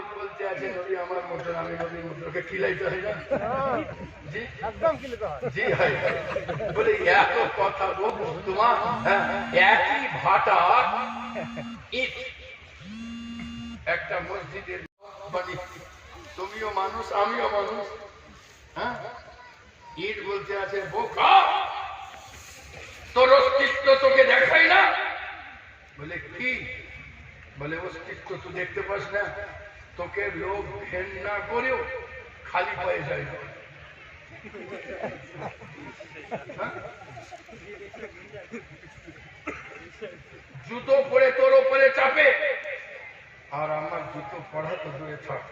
লোক বলতে আছে নবী আমার মতন, আমি নবীর মতনকে খিলাইতে হয় না? জি একদম খিলাইতে হয়। জি হয় বলে এত কথা গো তোমার একই ভাটা ইট একটা মসজিদের বাড়ি, তুমিও মানুষ আমিও মানুষ। হ্যাঁ ইট বলতে আছে বোকা তোর অস্তিত্ব তোকে দেখাই না। বলে কি? বলে অস্তিত্ব তো দেখতে পাস না, তোকে লোক ঘেন্না করেও খালি পায়ে যায় না। জুতো পরে তোর ওপরে চাপে, আর আমার জুতো পড়া তো দূরে থাক,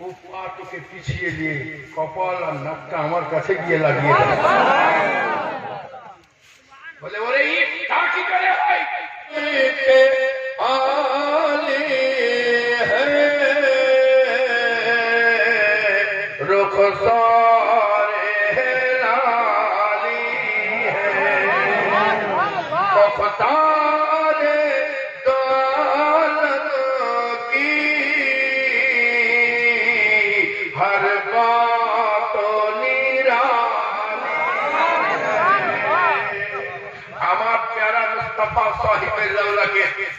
ও পা তোকে পিছিয়ে দিয়ে কপাল আর নাকটা আমার কাছে গিয়ে লাগিয়ে দেয়। বলে ওরে ইট তা কি করে হয়?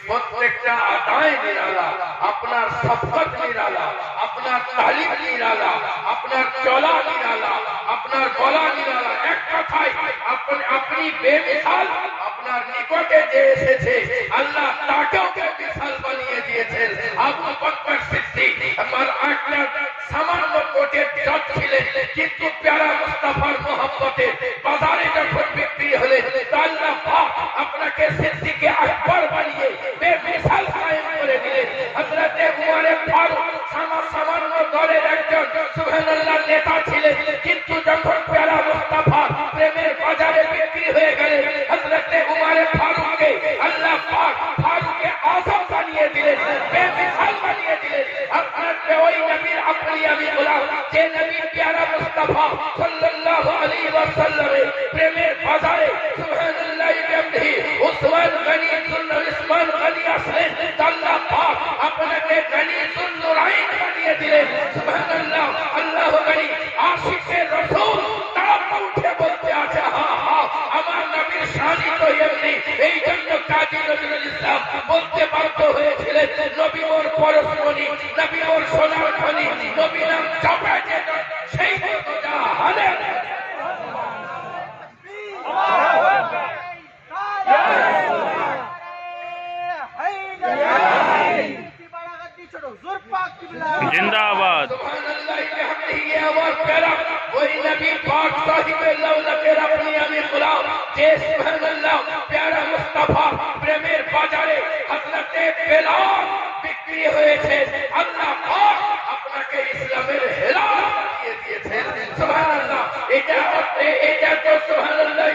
প্রত্যেকটা আদায় নিরালা, আপনার সফর নিরালা, আপনার তালিম নিরালা, আপনার চলা নিরালা, আপনার বলা নিরালা। এক কথায় আপনি বেমিসাল। আপনার নিকটে যে এসেছে আল্লাহ তাকেও বেমিসাল বানিয়ে দিয়েছেন। আবু বকর সিদ্দিক আমার একটা সামান্য কোটের জজ ছিলেন, কিন্তু প্যারা মুস্তাফার মোহাম্মতে বাজারে যখন বিক্রি হলেন আল্লাহ পাক আপনাকে সিদ্দিকে আকবর বানিয়ে বেমিসাল কায়েম করে দিলেন। হযরত উমর ফারুক সামান্য দলের একজন সুবহানাল্লাহ নেতা ছিলেন, কিন্তু যখন প্যারা মুস্তাফা প্রেমের বাজারে বিক্রি হয়ে গেলেন হযরত উমর ফারুককে আল্লাহ পাক ফারুকে আযম বানিয়ে দিলেন, বেমিসাল বানিয়ে দিলেন। আপনার ওই নবীর আপনি আমি গোলাম, যে নবী প্যারা মুস্তাফা সাল্লাল্লাহু আলাইহি ওয়াসাল্লামের প্রেমের বাজারে সুবহানাল্লাহ বিহামদিহি উসমান গনি উসমান গনি আসলেন, আল্লাহ পাক আপনাকে গনি নুরাইন বানিয়ে দিলেন। সুবহানাল্লাহ আল্লাহু গনি আশিকে রাসূল তারা উঠে বলতে আছে হা হা আমার নবীর শানি তো এমনি। এই জন্য কাজী নজরুল ইসলাম বলতে বাধ্য হয়েছিলেন নবী ওর পরশমণি, নবী ওর সোনার খনি, নবী নাম চাপা যে সেই যা হালে जिंदाबाद। আমার প্যারা ওই নবী পাক সাহিবের লাউলাকের আপনি আমি গোলাম, যে সুবহানাল্লাহ প্যারা মুস্তাফা প্রেমের বাজারে হযরতে বেলাল বিক্রি হয়েছে। আল্লাহ পাক আপনাকে ইসলামের হেলাল বানিয়ে দিয়েছেন। সুবহানাল্লাহ এটা তো সুবহানাল্লাহ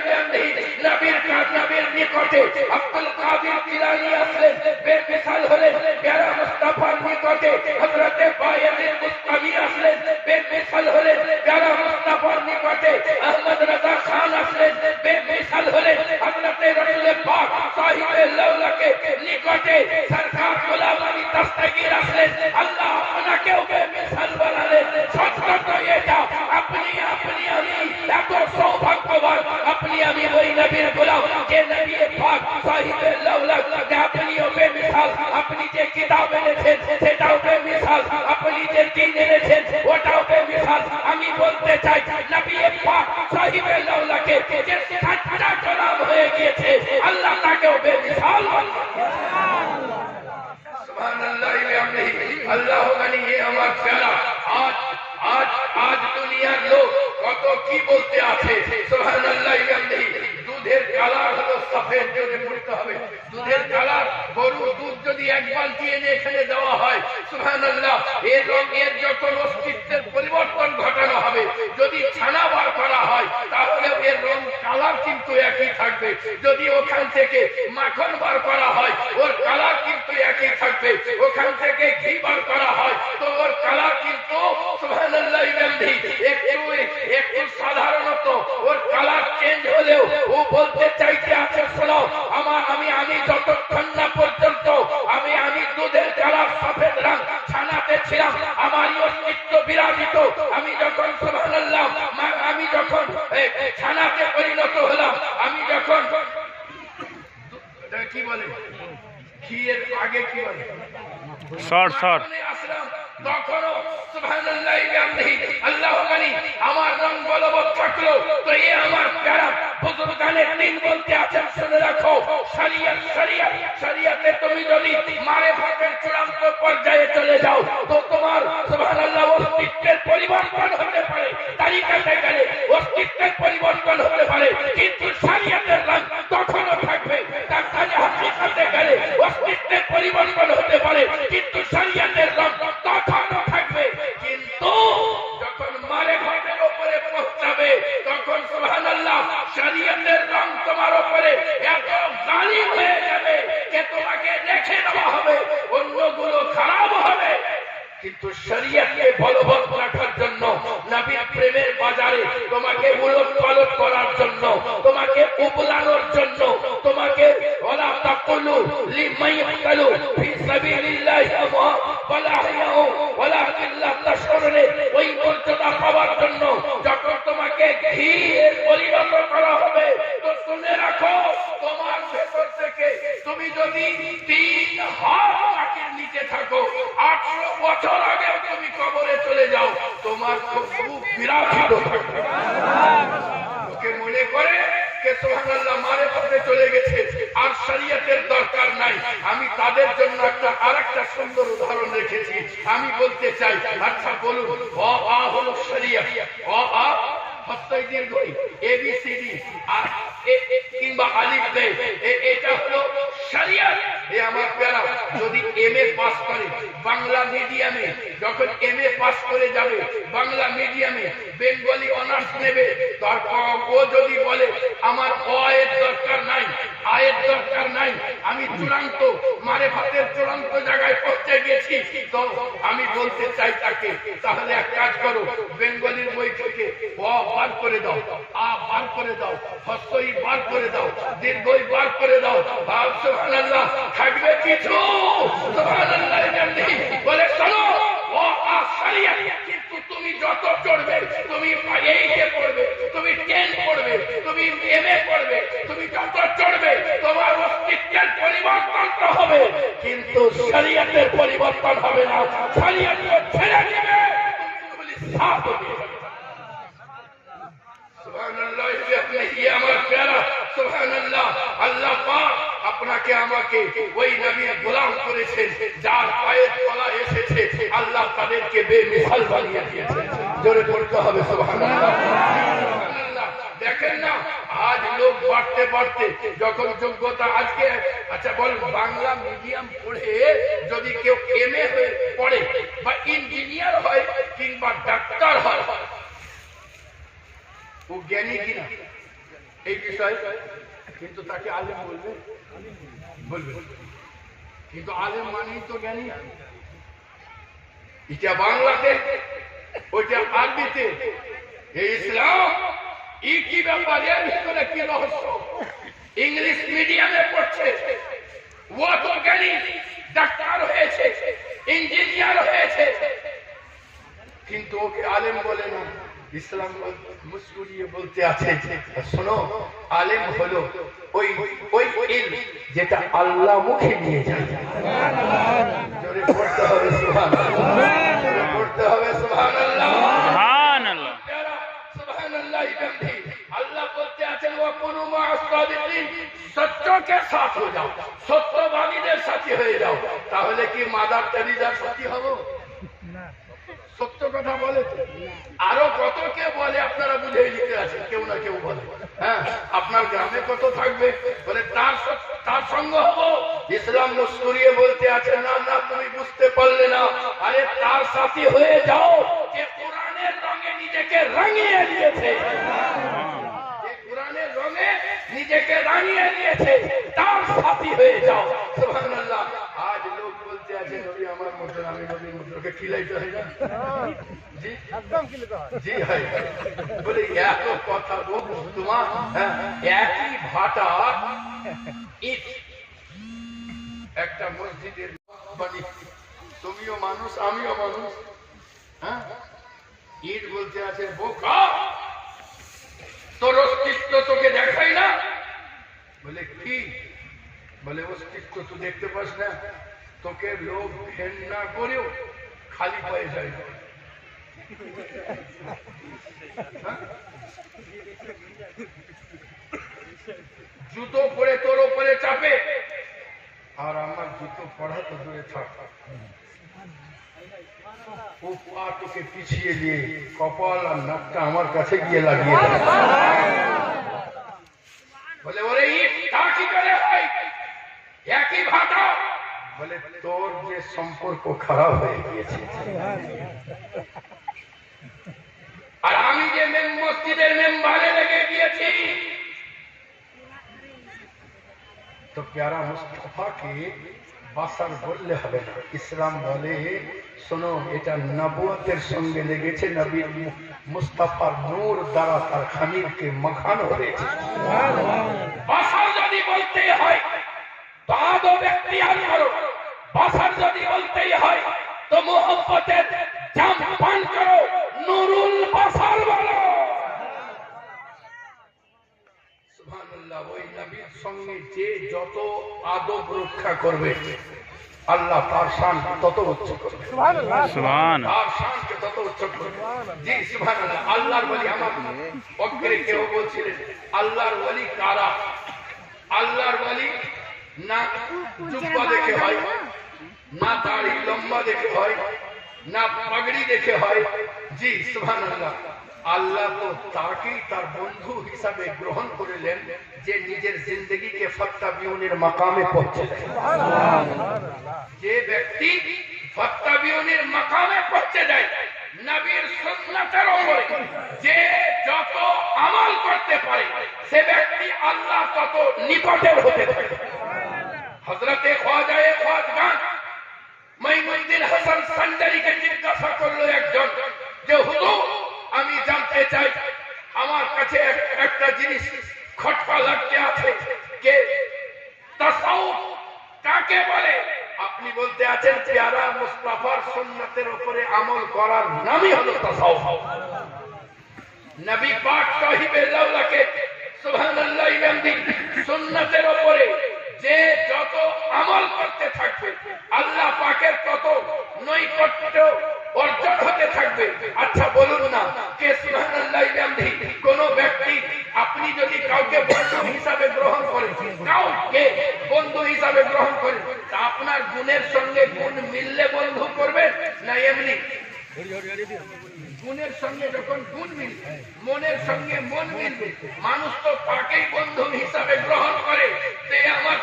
নবীর নিকটে আব্দুল কাদের জিলানী আসলেন, বেমিসাল হলেন। প্যারা মুস্তাফার নিকটে হযরতে বায়াজিদ মুস্তামি আসলেন, বেমিসাল হলেন। প্যারা মুস্তাফার নিকটে আহমদ রাজা খান আসলেন, বেমিসাল হলেন। হযরতে রাসূল পাক সাহিবে লাউলাকে নিকটে সরকার গোলাম আলী দস্তগীর আসলেন, আল্লাহ আপনাকেও বেমিসাল বানালেন। সত্য তো এটা আপনি আমি এত সৌভাগ্যবান, আপনি আমি ওই নবীর গোলাম, যে নবী পাক সাহিবে লাউলা আপনিও বেমিসাল। আপনি যে কিতাব এনেছেন সেটাও বেমিসাল, আপনি যে দ্বীন এনেছেন ওটাও বেমিসাল। আমি বলতে চাই নবী পাক সাহিবে লাউলাকে যে সাতটা গোলাম হয়ে গিয়েছে আল্লাহ তাকেও বেমিসাল সুবহানাল্লাহ বিহামদিহি আল্লাহু গনি। আমার প্যারা আজ দুনিয়ার লোক কত কি বলতে আছে। সুবহানাল্লাহ বিহামদিহি দুধের কালার হলো সফেদ, জোরে পড়তে হবে। দুধের কালার গরুর দুধ যদি এক বালতি এনে এখানে দেওয়া হয় সুবহানাল্লাহ এর রঙের যখন অস্তিত্বের পরিবর্তন ঘটানো হবে, যদি ছানা বার করা হয় তাহলে এর রং কালার কিন্তু একই থাকবে। যদি ওখান থেকে মাখন বার করা হয় ওর কালার কিন্তু একই থাকবে। ওখান থেকে ঘি বার করা হয় তো ওর কালার কিন্তু সুবহানাল্লাহ একটু সাধারণত ওর কালার চেঞ্জ হলেও ও বলতে চাইতে আছে শোনো আমি যতক্ষণ না পর্যন্ত আমি দুধের কালার সফেদ রং ছানাতে ছিলাম, আমারই অস্তিত্ব বিরাজিত। আমি যখন সুবহানাল্লাহ আমি যখন ছানাতে পরিণত হলাম, আমি যখন কি বলে ঘিয়ের আগে কি বলে শর্ট শর্ট আসলাম, তখনও সুবহানাল্লাহ আল্লাহ মানি আমার রং বলবৎ থাকলো। তো এ আমার প্যারা হুজুর গানে তিন বলতে আছেন, শুনে রাখো। শরিয়ত শরিয়ত শরিয়তে তুমি যদি মারিফাতের চূড়ান্ত পর্যায়ে চলে যাও, তো তোমার সুবহানাল্লাহ অস্তিত্বের পরিবর্তন হতে পারে, তারিকাতে গেলে অস্তিত্বের পরিবর্তন হতে পারে, কিন্তু শরিয়তের রং তখনও থাকবে। তার কাছে হাকিকাতে গেলে অস্তিত্বের পরিবর্তন হতে পারে, কিন্তু শরিয়তের রং তখনও থাকবে। কিন্তু যখন মারিফাতের উপরে পৌঁছাবে, তখন সুবহানাল্লাহ শরিয়তের রং তোমার উপরে এত গালিব হয়ে যাবে যে তোমাকে দেখে নেওয়া হবে, অন্যগুলো খারাপ হবে। কিন্তু শরিয়তকে বলবৎ রাখার জন্য, নবীর প্রেমের বাজারে তোমাকে উলট-পালট করার জন্য, তোমাকে উপলানোর জন্য, তোমাকে ওয়ালা তাকুলু লিমান ইয়াকতালু ফি সাবিলিল্লাহি ওয়ালা ইয়াহু ওয়ালা ইল্লা তাশরুনে, ওই মর্যাদা পাওয়ার জন্য যখন তোমাকে ঘিয়ের পরিণত করা হবে, তো শুনে রাখো, তোমার ভেতর থেকে তুমি যদি 3 হাত মাটির নিচে থাকো, 800 বছর আগে তুমি কবরে চলে যাও, তোমার খুব বিরাজিত থাকবে। ওকে মনে করে কে সুবহানাল্লাহ মারিফাতে চলে গেছে, আর শরিয়তের দরকার নাই। আমি তাদের জন্য আরেকটা সুন্দর উদাহরণ রেখেছি, আমি বলতে চাই। আচ্ছা বলুন, অ আ হলো শরিয়ত, অ আ হস্তই দীর্ঘই, এবিসিডি আর কিংবা আলিফ বে, এটা হলো শরিয়ত। এ আমার প্যারা যদি এমএ পাস করে বাংলা মিডিয়ামে, যখন এমএ পাস করে যাবে বাংলা মিডিয়ামে, বেঙ্গলি অনার্স নেবে, তারপর ও যদি বলে আমার অ এর দরকার নাই, আয়ের দরকার নাই, আমি চূড়ান্ত মারিফাতের চূড়ান্ত জায়গায় পৌঁছে গেছি, তো আমি বলতে চাই তাকে, তাহলে এক কাজ করো, বেঙ্গলির বই থেকে অ বার করে দাও, আ বার করে দাও, হস্তই বার করে দাও, দীর্ঘই বার করে দাও। সুবহানাল্লাহ, থাকবে কিছু? সুবহানাল্লাহ বলে শোনো, ও আ শরিয়ত, কিন্তু তুমি যত চড়বে, তুমি এইটে পড়বে, তুমি 10 পড়বে, তুমি এমএ পড়বে, তুমি যত চড়বে, তোমার অস্তিত্বের পরিবর্তন তো হবে, কিন্তু শরিয়তের পরিবর্তন হবে না। শরিয়তকে ছেড়ে দিবে, তুমি সাথ হবে। সুবহানাল্লাহ, এই আমার প্যারা সুবহানাল্লাহ, আল্লাহ পাক আপনাকে আমাকে ওই নবীর গোলাম করেছেন, যার পায়ের তলা এসেছে আল্লাহ তাদেরকে বেমিসাল বানিয়ে দিয়েছেন। জোরে বলতে হবে সুবহানাল্লাহ। সুবহানাল্লাহ, দেখেন না আজ লোক বাড়তে বাড়তে যখন যোগ্যতা, আজকে আচ্ছা বল, বাংলা মিডিয়াম পড়ে যদি কেউ এমএ হয়ে পড়ে বা ইঞ্জিনিয়ার হয় কিংবা ডাক্তার হয়, ও জ্ঞানী কিনা এই বিষয়ে, কিন্তু তাকে আলেম বলবে, বলবে, কিন্তু আলেম মানেই তো জ্ঞানী। এটা বাংলাতে, ওইটা আরবিতে। এই ইসলাম কি ব্যাপার, এর ভিতরে কি রহস্য? ইংলিশ মিডিয়ামে পড়ছে, ও তো জ্ঞানী, ডাক্তার হয়েছে, ইঞ্জিনিয়ার হয়েছে, কিন্তু ওকে আলেম বলে না। ইসলাম মুস্কুরিয়ে বলতে আছে, শোনো, আলেম হলো ওই ওই ইলম যেটা আল্লাহ মুখে নিয়ে যায়। জোরে পড়তে হবে সুবহানাল্লাহ, জোরে পড়তে হবে সুবহানাল্লাহ, সুবহানাল্লাহ, সুবহানাল্লাহ। আল্লাহ বলতে আছেন, ওয়া কুনু মা'আস সাদিকিন, সত্যকে সাথ হয়ে যাও, সত্যবাদীদের সাথী হয়ে যাও। তাহলে কি মাদার তেরেসার সাথী হব? সত্য কথা বলে, আরো কত কে বলে, আপনারা বুঝে নিতে আছেন, কেউ না কেউ বলে। হ্যাঁ, আপনার গ্রামে কত থাকবে, বলে তার সঙ্গ হবো। ইসলাম মুস্কুরিয়ে বলতে আছে, না না, তুমি বুঝতে পারলে না, আরে তার সাথী হয়ে যাও যে কোরআনের রঙে নিজেকে রাঙিয়ে দিয়েছে, যে কোরআনের রঙে নিজেকে রাঙিয়ে দিয়েছে, তার সাথী হয়ে যাও। সুবহানাল্লাহ। আজ লোক বলতে আছে, নবী আমার মতন, আমি নবীর মতন, ওকে খিলাইতে হয় না? জি একদম খিলাইতে হয়। জি হয়, বলে এত কথা তোমার একই ভাটা ইট একটা মসজিদের বানিয়ে তুমিও মানুষ আমিও মানুষ। হ্যাঁ, ইট বলতে আছে বোকা, তোর অস্তিত্ব তোকে দেখাই না। বলে কি? বলে অস্তিত্ব তুই দেখতে পাস না? তোকে লোক ঘেন্না করেও খালি পায়ে যায়। জুতো পরে তোর উপরে চাপে, আর আমার জুতো পড়া তো দূরে থাক, ও পা তোকে পিছিয়ে দিয়ে কপাল আর নাকটা আমার কাছে গিয়ে লাগিয়ে দেয়। বলে ওরে ইট তা কি করে হয়? একই ভাতা। বলে তোর যে সম্পর্ক খারাপ হয়ে গিয়েছে, আর আমি যে মসজিদের মেম্বারে লেগে গিয়েছি, তো প্যারা মুস্তাফাকে বাসার বললে হবে না। ইসলাম বলে শোনো, এটা নবুয়তের সঙ্গে লেগেছে, নবী মুস্তাফার নূর দ্বারা তার খামিরকে মাখানো হয়েছে। বাসার যদি বলতে হয় তো আদো ব্যক্তি আর করো, বাসার যদি বলতেই হয় তো মোহব্বতের জাম পান করো, নুরুল বাসার বলো। সুবহানাল্লাহ। ওই নবীর সঙ্গে যে যত আদব রক্ষা করবে, আল্লাহ তার শান তত উচ্চ করবে। সুবহানাল্লাহ। তার শানকে তত উচ্চ করবে। জি সুবহানাল্লাহ। আল্লাহর ওলি, আমার পক্ষে কেউ বলছিলেন আল্লাহর ওলি কারা? আল্লাহর ওলি না জুব্বা দেখে হয়, না দাড়ি লম্বা দেখে হয়, না পাগড়ি দেখে হয়। জি সুবহানাল্লাহ। আল্লাহ তো তাকেই তার বন্ধু হিসাবে গ্রহণ করিলেন যে নিজের জিন্দগিকে ফাত্তাবিউনের মাকামে পৌঁছে দেয়। যে ব্যক্তি ফাত্তাবিউনের মাকামে পৌঁছে যায়, নবীর সুন্নাতের উপরে যে যত আমল করতে পারে, সে ব্যক্তি আল্লাহ তত নিকটের হতে থাকে। হযরতে খ্বাজায়ে খ্বাজগান মাইনুদ্দিন হাসান সান্ডারিকে জিজ্ঞাসা করলো একজন যে হুজুর, আমি জানতে চাই, আমার কাছে একটা জিনিস খটকা লাগতে আছে, যে তাসাউফ কাকে বলে? আপনি বলতে আছেন পেয়ারা মুস্তাফার সুন্নাতের উপরে আমল করার নামই হলো তাসাউফ। নবী পাক সাহিবে লাউলাকে সুবহানাল্লাহ বিহামদি সুন্নাতের উপরে যে যত আমল করতে থাকবে, আল্লাহ পাকের তত নৈকট্য অর্জন হতে থাকবে। আচ্ছা বলুন না, কে সুবহানাল্লাহ বিহামদি কোন ব্যক্তি, আপনি যদি কাউকে বন্ধু হিসাবে গ্রহণ করেন, কাউকে বন্ধু হিসাবে গ্রহণ করেন, তা আপনার গুণের সঙ্গে গুণ মিললে বন্ধু করবেন না এমনি? গুণের সঙ্গে যখন গুণ মিলবে, মনের সঙ্গে মন মিলবে, মানুষ তো তাকেই বন্ধু হিসাবে গ্রহণ করে। আমার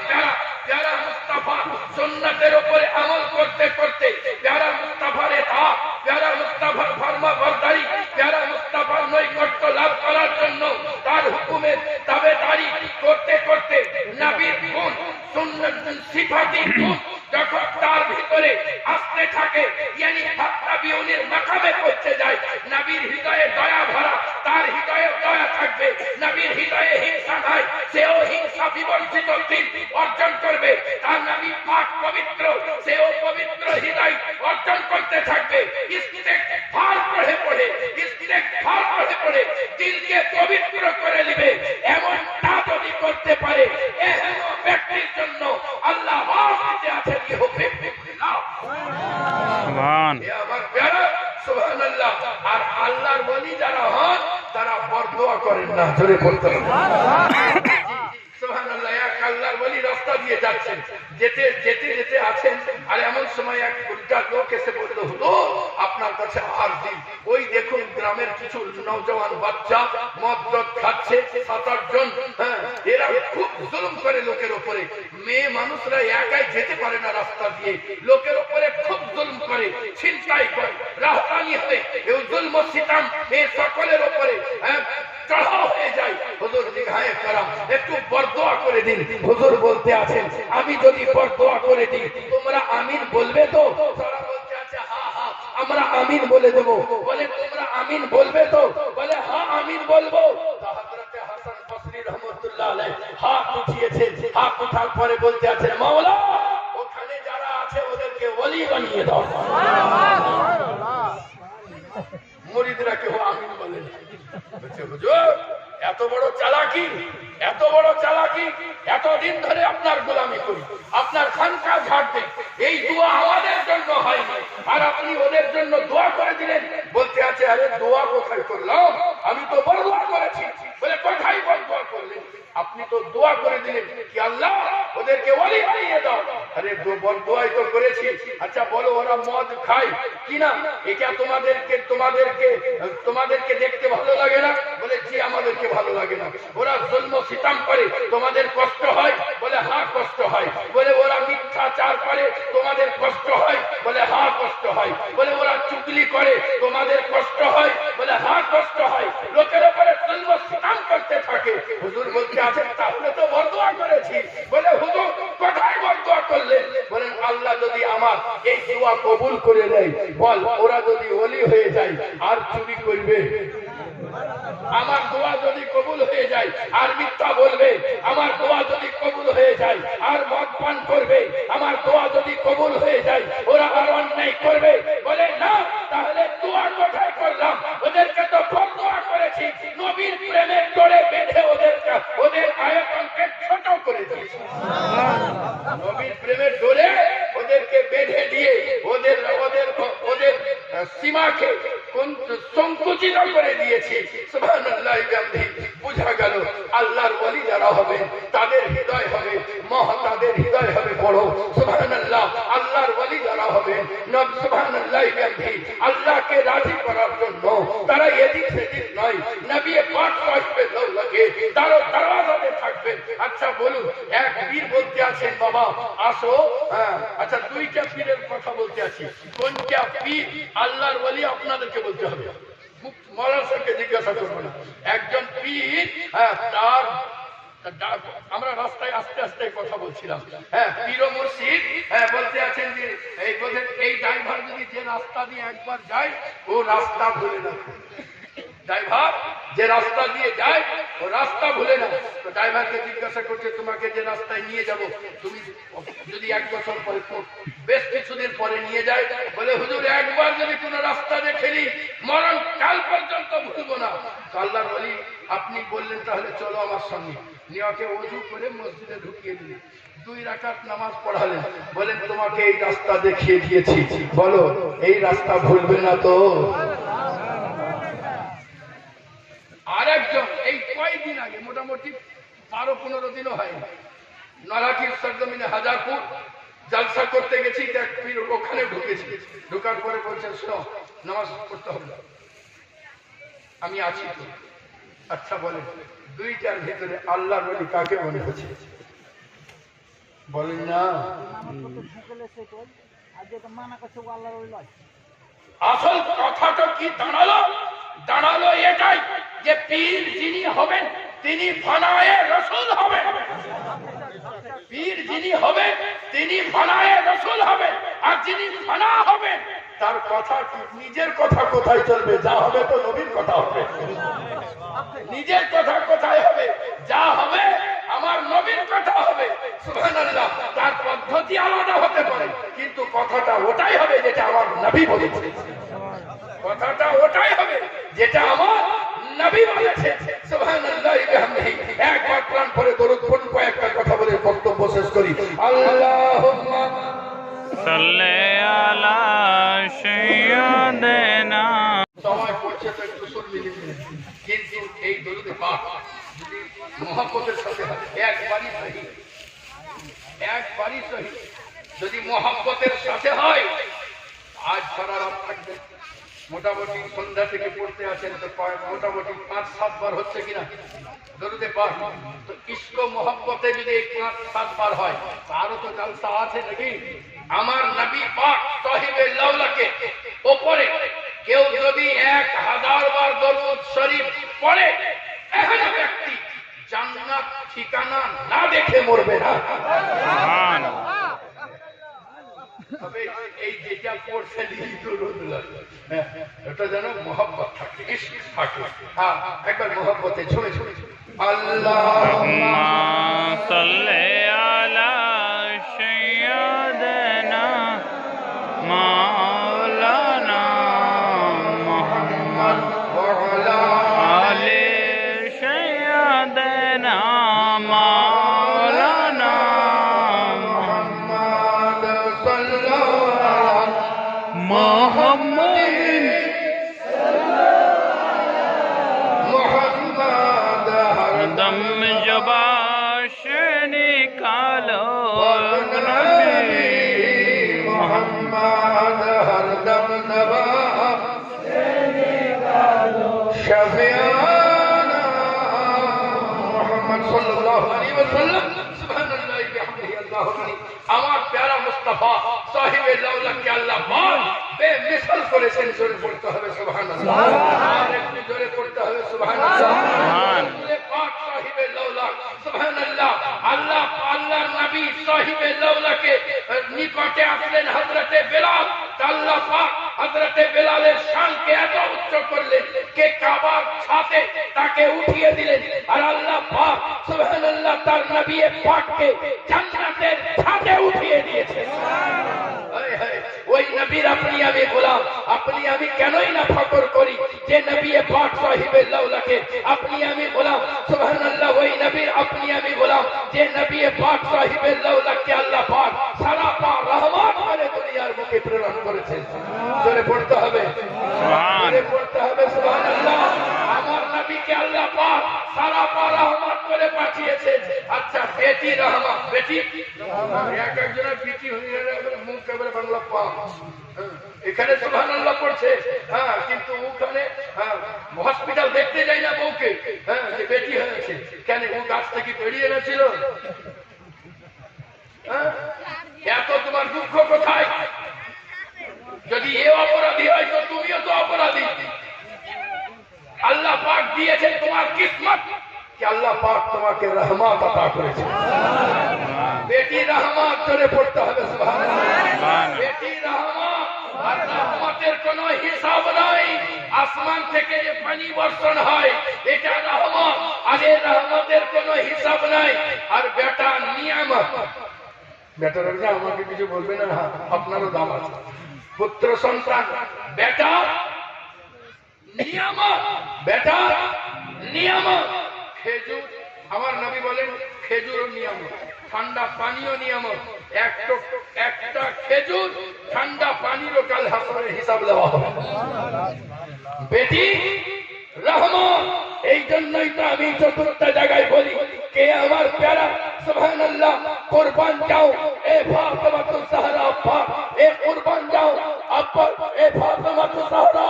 প্যারা মুস্তাফা সুন্নাতের উপরে আমল করতে করতে, প্যারা মুস্তাফার ইতাআত, প্যারা মুস্তাফার ফরমাবরদারি, প্যারা মুস্তাফার নৈকট্য লাভ করার জন্য তার হুকুমের তাবেদারি করতে করতে নবীর গুণ, সুন্নাত, সিফাতি গুণ যখন তার ভিতরে আসতে থাকে, ইয়ানি ফাত্তাবিউনের মাকামে পৌঁছে যায়, নবীর হৃদয়ে দয়া ভরা, তার হৃদয়ে দয়া থাকবে। নবীর হৃদয়ে হিংসা নাই, সেও হিংসা বিবর্জিত দিন অর্জন করবে। তার নবী পাক পবিত্র, সেও পবিত্র হৃদয় অর্জন করতে থাকবে। ইস্তিগফার পড়ে পড়ে, ইস্তিগফার পড়ে পড়ে দিলকে পবিত্র করে নেবে। এমনটা যদি করতে পারে, এহেন ব্যক্তির জন্য আল্লাহ ওয়াজিদে আছেন সুবহানাল্লাহ। আর আল্লাহর ওলি যারা হন, তারা বরদোয়া করেন না, জোরে বলতে হবে সুবহানাল্লাহ। এক আল্লাহর ওলি রাস্তা দিয়ে যাচ্ছেন, যেতে যেতে যেতে আছেন, আর এমন সময় এক বুদ্ধা লোক এসে বলল, হুজুর আপনার কাছে আর দিন, ওই দেখুন গ্রামের কিছু নওজওয়ান বাচ্চা মদ খাচ্ছে, 7-8 জন, হ্যাঁ, এরা খুব জুলুম করে লোকের উপরে। মেয়ে মানুষরা একাই যেতে পারে না রাস্তা দিয়ে, লোকের উপরে খুব জুলুম করে, ছিনতাই করে, রাহতানি হয়, এই জুলম ও সিতাম এই সকলের উপরে চড়াও হয়ে যায়। হুজুর নিগাহে করম, একটু বরদোয়া করে দিন। হুজুর বলতে আছেন, আমি যদি বরদোয়া করে দিই, তোমরা আমিন বলবে তো? তারা বলতে আছে, হ্যাঁ হ্যাঁ আমরা আমিন বলে দেবো। বলে তোমরা আমিন বলবে তো? বলে হ্যাঁ আমিন বলবো। হযরতে হাসান বসরি রাহমাতুল্লাহ আলাইহি হাত উঠিয়েছেন, হাত উঠার পরে বলতে আছেন, মাওলা ওখানে যারা আছে ওদেরকে ওলি বানিয়ে দাও। মুরিদরা কেউ আমিন বলে না। বলছে হুজুর এত বড় চালাকি, এত বড় চালাকি, এতদিন ধরে আপনার গোলামি করি, আপনার খানকা ঝাড় দেই, এই দোয়া আমাদের জন্য হয় না, আর আপনি ওদের জন্য দোয়া করে দিলেন। বলতে আছে আরে দোয়া কোথায় করলাম, আমি তো বড় দোয়া করেছি। বলে কোথায় বড় দোয়া করলেন? আপনি তো দোয়া করে দিলেন কি আল্লাহ ওদেরকে ওলি বানিয়ে দাও। আরে দোয়াই তো করেছি। আচ্ছা বলো ওরা মদ খায় কিনা, এটা তোমাদেরকে দেখতে ভালো লাগে না? বলে জি আমাদেরকে ভালো লাগে না। ওরা জুলম সিতাম করে, তোমাদের কষ্ট হয়? বলে হ্যাঁ কষ্ট হয়। বলে ওরা মিথ্যাচার করে, তোমাদের কষ্ট হয়? বলে হ্যাঁ কষ্ট হয়। বলে ওরা চুগলি করে, তোমাদের কষ্ট হয়? বলে হ্যাঁ কষ্ট হয়। লোকের উপরে জুলম সিতাম করতে থাকে। হুজুর বলতে আছেন তাহলে তো বরদোয়া করেছি। বলে হুজুর কোথায় বরদোয়া করলেন? বলেন আল্লাহ যদি আমার এই দোয়া কবুল করে নেয়, বল ওরা যদি ওলি হয়ে যায় আর চুরি করবে? আমার দোয়া যদি কবুল হয়ে যায় আর মিথ্যা বলবে? আমার দোয়া যদি কবুল হয়ে যায় আর মদ পান করবে? আমার দোয়া যদি কবুল হয়ে যায় ওরা আর অন্যায় করবে? বলে না, তাহলে দোয়া কোথায় করলাম? ওদেরকে তো বরদোয়া করেছি, নবীর প্রেমের ডোরে বেঁধে ওদের আয়তনকে ছোট করে দিয়েছি। নবীর প্রেমের ডোরে ওদেরকে বেঁধে দিয়ে ওদের সীমাকে সংকুচিত করে দিয়েছি। সুবহানাল্লাহ। বুঝা গেল আল্লাহর ওলি যারা হবে তাদের হৃদয় হবে তাদের হৃদয় হবে বড়। সুবহানাল্লাহ। আল্লাহর ওলি যারা হবে সুবহানাল্লাহ আল্লাহকে রাজি করার জন্য তারা এদিক সেদিক নয়, নবী পাক সাহেবে দৌলতে তার দরওয়াজাতে থাকবে। আচ্ছা বলুন, এক পীর বলতে আছেন বাবা আসো, আচ্ছা দুইটা পীরের কথা বলতে আছি, কোনটা পীর আল্লাহর ওলি আপনাদেরকে বলতে হবে, মৌলানা সাহেবকে জিজ্ঞাসা করবো না। একজন পীর, তার আমরা রাস্তায় আস্তে আস্তে কথা বলছিলাম, পীর ও মুর্শিদ বলতে আছেন যে এই ড্রাইভার যদি যে রাস্তা দিয়ে একবার যায় ও রাস্তা ভুলে না। ড্রাইভার যে রাস্তা দিয়ে যায় ও রাস্তা ভুলে না। তো ড্রাইভারকে জিজ্ঞাসা করছে তোমাকে যে রাস্তায় নিয়ে যাব তুমি যদি 1 বছর পরে বেশ কিছুদিন পরে নিয়ে যায়? বলে হুজুর একবার যদি কোনো রাস্তা দেখে নি মরণ কাল পর্যন্ত ভুলবো না। আল্লাহর ওলি আপনি বললেন তাহলে চলো আমার সঙ্গে। নিয়াকে ওযু করে মসজিদে ঢুকিয়ে দিলেন, 2 রাকাত নামাজ পড়ালেন, বলেন তোমাকে এই রাস্তা দেখিয়ে দিয়েছি, বলো এই রাস্তা ভুলবে না তো? আরেকজন এই কয়েকদিন আগে মোটামুটি 12-15 দিনও হয়নি, নলাকির সরজমিনে হাজারপুর জলসা করতে গেছি, ওখানে ঢুকেছি। ঢোকার পরে বলছেন শোনো নামাজ পড়তে হবে, আমি আছি তো। আচ্ছা বলেন 2টার ভিতরে আল্লাহর ওলি কাকে মনে হচ্ছে? বলেন না। আসল কথাটা কি দাঁড়ালো এটাই যে পীর যিনি হবেন তিনি ফানায়ে রাসূল হবেন। পীর যিনি হবেন তিনি ফানায়ে রাসূল হবেন, আর যিনি ফানা হবেন তার কথা কি নিজের কথা কোথায় চলবে? যা হবে তো নবীর কথা হবে। নিজের কথা কোথায় হবে? যা হবে আমার নবীর কথা হবে। সুবহানাল্লাহ। তার পদ্ধতি আলাদা হতে পারে কিন্তু কথাটা ওটাই হবে যেটা আমার নবী বলেছে। কথাটা ওটাই হবে যেটা আমার নবী বলেছে। সুবহানাল্লাহ। একবার প্রাণ করে দরুদ পড়ুন, কয়েকটা কথা বলে বক্তব্য শেষ করি। আল্লাহুম্মা সাল্লি আলা সাইয়্যিদিনা। সময় পড়ছে তো একটু শুনবি, কিন্তু এই দরুদে পাক যদি মহব্বতের সাথে একবারই সহি, যদি মহব্বতের সাথে হয় আজ সারা রাত থাকবে। মোটামুটি সন্ধ্যা থেকে পড়তে আছেন তো মোটামুটি 5-7 বার হচ্ছে কিনা দরুদে পাক। তো ইশক মহব্বতে যদি 5-7 বার হয় আরো তো জলসা আছে নাকি? আমার নবী পাক সাহিবে লাউলাকে উপরে কেউ যদি 1000 বার দরুদ শরীফ পড়ে, এমন ব্যক্তি জান্নাত ঠিকানা না দেখে মরবে না। তবে এই যেটা পড়ছে এটা যেন মহব্বত থাকে, ইশক থাকে। একবার মহব্বতে ঝুমে আল্লাহুম্মা সাল্লি আলা সাইয়্যিদিনা مولانا محمد وعلى آل سيدنا مولانا محمد صلى الله محمد محمد दम जबा से निकालो नबी मोहम्मद हरदम नबा शफियाना मोहम्मद सल्लल्लाहु अलैहि वसल्लम सुबहानल्लाह बिहम्दिही अल्लाहु गनी আমার প্যারা মুস্তাফা সাহিবে লাউলাকে আল্লাহ পাক বেমিসাল করেছেন জোরে পড়তে হবে সুবহানাল্লাহ আর একটু জোরে পড়তে হবে সুবহানাল্লাহ পাক সাহিবে লাউলা সুবহানাল্লাহ আল্লাহ আল্লাহর নবী সাহিবে লাউলাকে নিকটে আসলেন হযরতে বেলাল আল্লাহ পাক হযরতে বেলালের শানকে এত উচ্চ করলেন কে কাবার ছাদে তাকে উঠিয়ে দিলেন আর আল্লাহ পাক সুবহানাল্লাহ তার নবী পাককে জান্নাতের ছাদে উঠিয়ে দিয়েছেন ওই নবীর আপনি আমি গোলাম আপনি আমি কেনই না ফকর করি যে নবী পাক সাহিবে লাউলাকে আপনি আমি গোলাম সুবহানাল্লাহ ওই নবীর আপনি আমি গোলাম যে নবী পাক সাহিবে লাউলাকে আল্লাহ পাক সারা পাক রহমত করে দুনিয়ার মুখে প্রেরণ করেছেন জোরে পড়তে হবে জোরে পড়তে হবে সুবহানাল্লাহ আমার নবীকে আল্লাহ পাক সারা পাক রহমত করে পাঠিয়েছেন আচ্ছা বেটি রহমত বেটি এক একজনের বেটি হয়ে গেলে মুখ কেবল বাংলা পাক এখানে সুবহানাল্লাহ পড়ছে হ্যাঁ কিন্তু ওখানে হসপিটাল দেখতে যাই না বউকে হ্যাঁ যে বেটি হয়েছে কেন ও গাছ থেকে বেরিয়ে গেছিল এত তোমার দুঃখ কোথায় যদি এ অপরাধী হয় তো তুমিও তো অপরাধী আল্লাহ পাক দিয়েছেন তোমার কিসমত कि अल्लाह पाक তোমাকে रहमत अता করেছে বেটি रहमत করে পড়তে হবে সুবহানাল্লাহ বেটি रहमत আর रहमতের কোনো হিসাব নাই আসমান থেকে যে পানি বর্ষণ হয় এটা रहमत আর এই रहमতের কোনো হিসাব নাই আর বেটা নিয়ামত বেটার আগে আমাকে কিছু বলবে না আপনারও দাম আছে পুত্র সন্তান বেটা নিয়ামত বেটা নিয়ামত খেজুর আমার নবী বলেন খেজুর নিয়ামত ঠান্ডা পানীয় নিয়ামত একটা খেজুর ঠান্ডা পানিরও কাল হাসরের হিসাব দেওয়া হবে বেটি রহমত এই জন্যই তো আমি চতুর্থ জায়গায় বলি কে আমার প্যারা সুবহানাল্লাহ কুরবান যাও এ ফাতেমাতুজ জাহরা আব্বা এ কুরবান যাও আব্বা এ फातिमा ज़हरा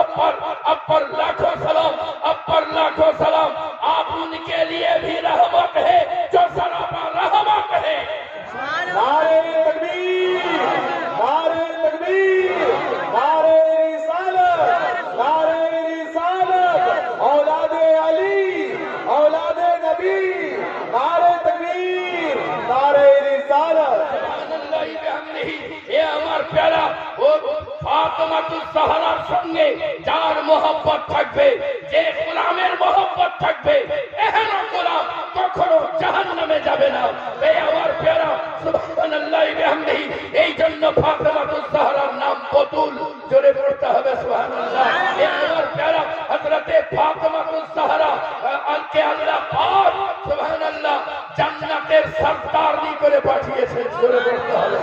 पर लाखों सलाम अपर लाखों सलाम आप उनके लिए भी रहमत है जो सरापा रहमत है नारे तकबीर नारे तकबीर नारे रिसालत औलादे अली औलादे नबी नारे तकबीर नारे रिसालत ये আমার প্যারা ও ফাতেমাতুজ জাহরার সঙ্গে যার মোহব্বত থাকবে যে গোলামের মোহব্বত থাকবে এহেন গোলাম কখনো জাহান্নামে যাবে না এই আমার প্যারা সুবহানাল্লাহ বিহামদিহি এই জন্য ফাতেমাতুজ জাহরার নাম বতুল জোরে পড়তে হবে সুবহানাল্লাহ এই আমার প্যারা হযরতে ফাতেমাতুজ জাহরা আলকে আল্লাহ পাক সুবহানাল্লাহ জান্নাতের সরদারনি করে পাঠিয়েছেন জোরে পড়তে হবে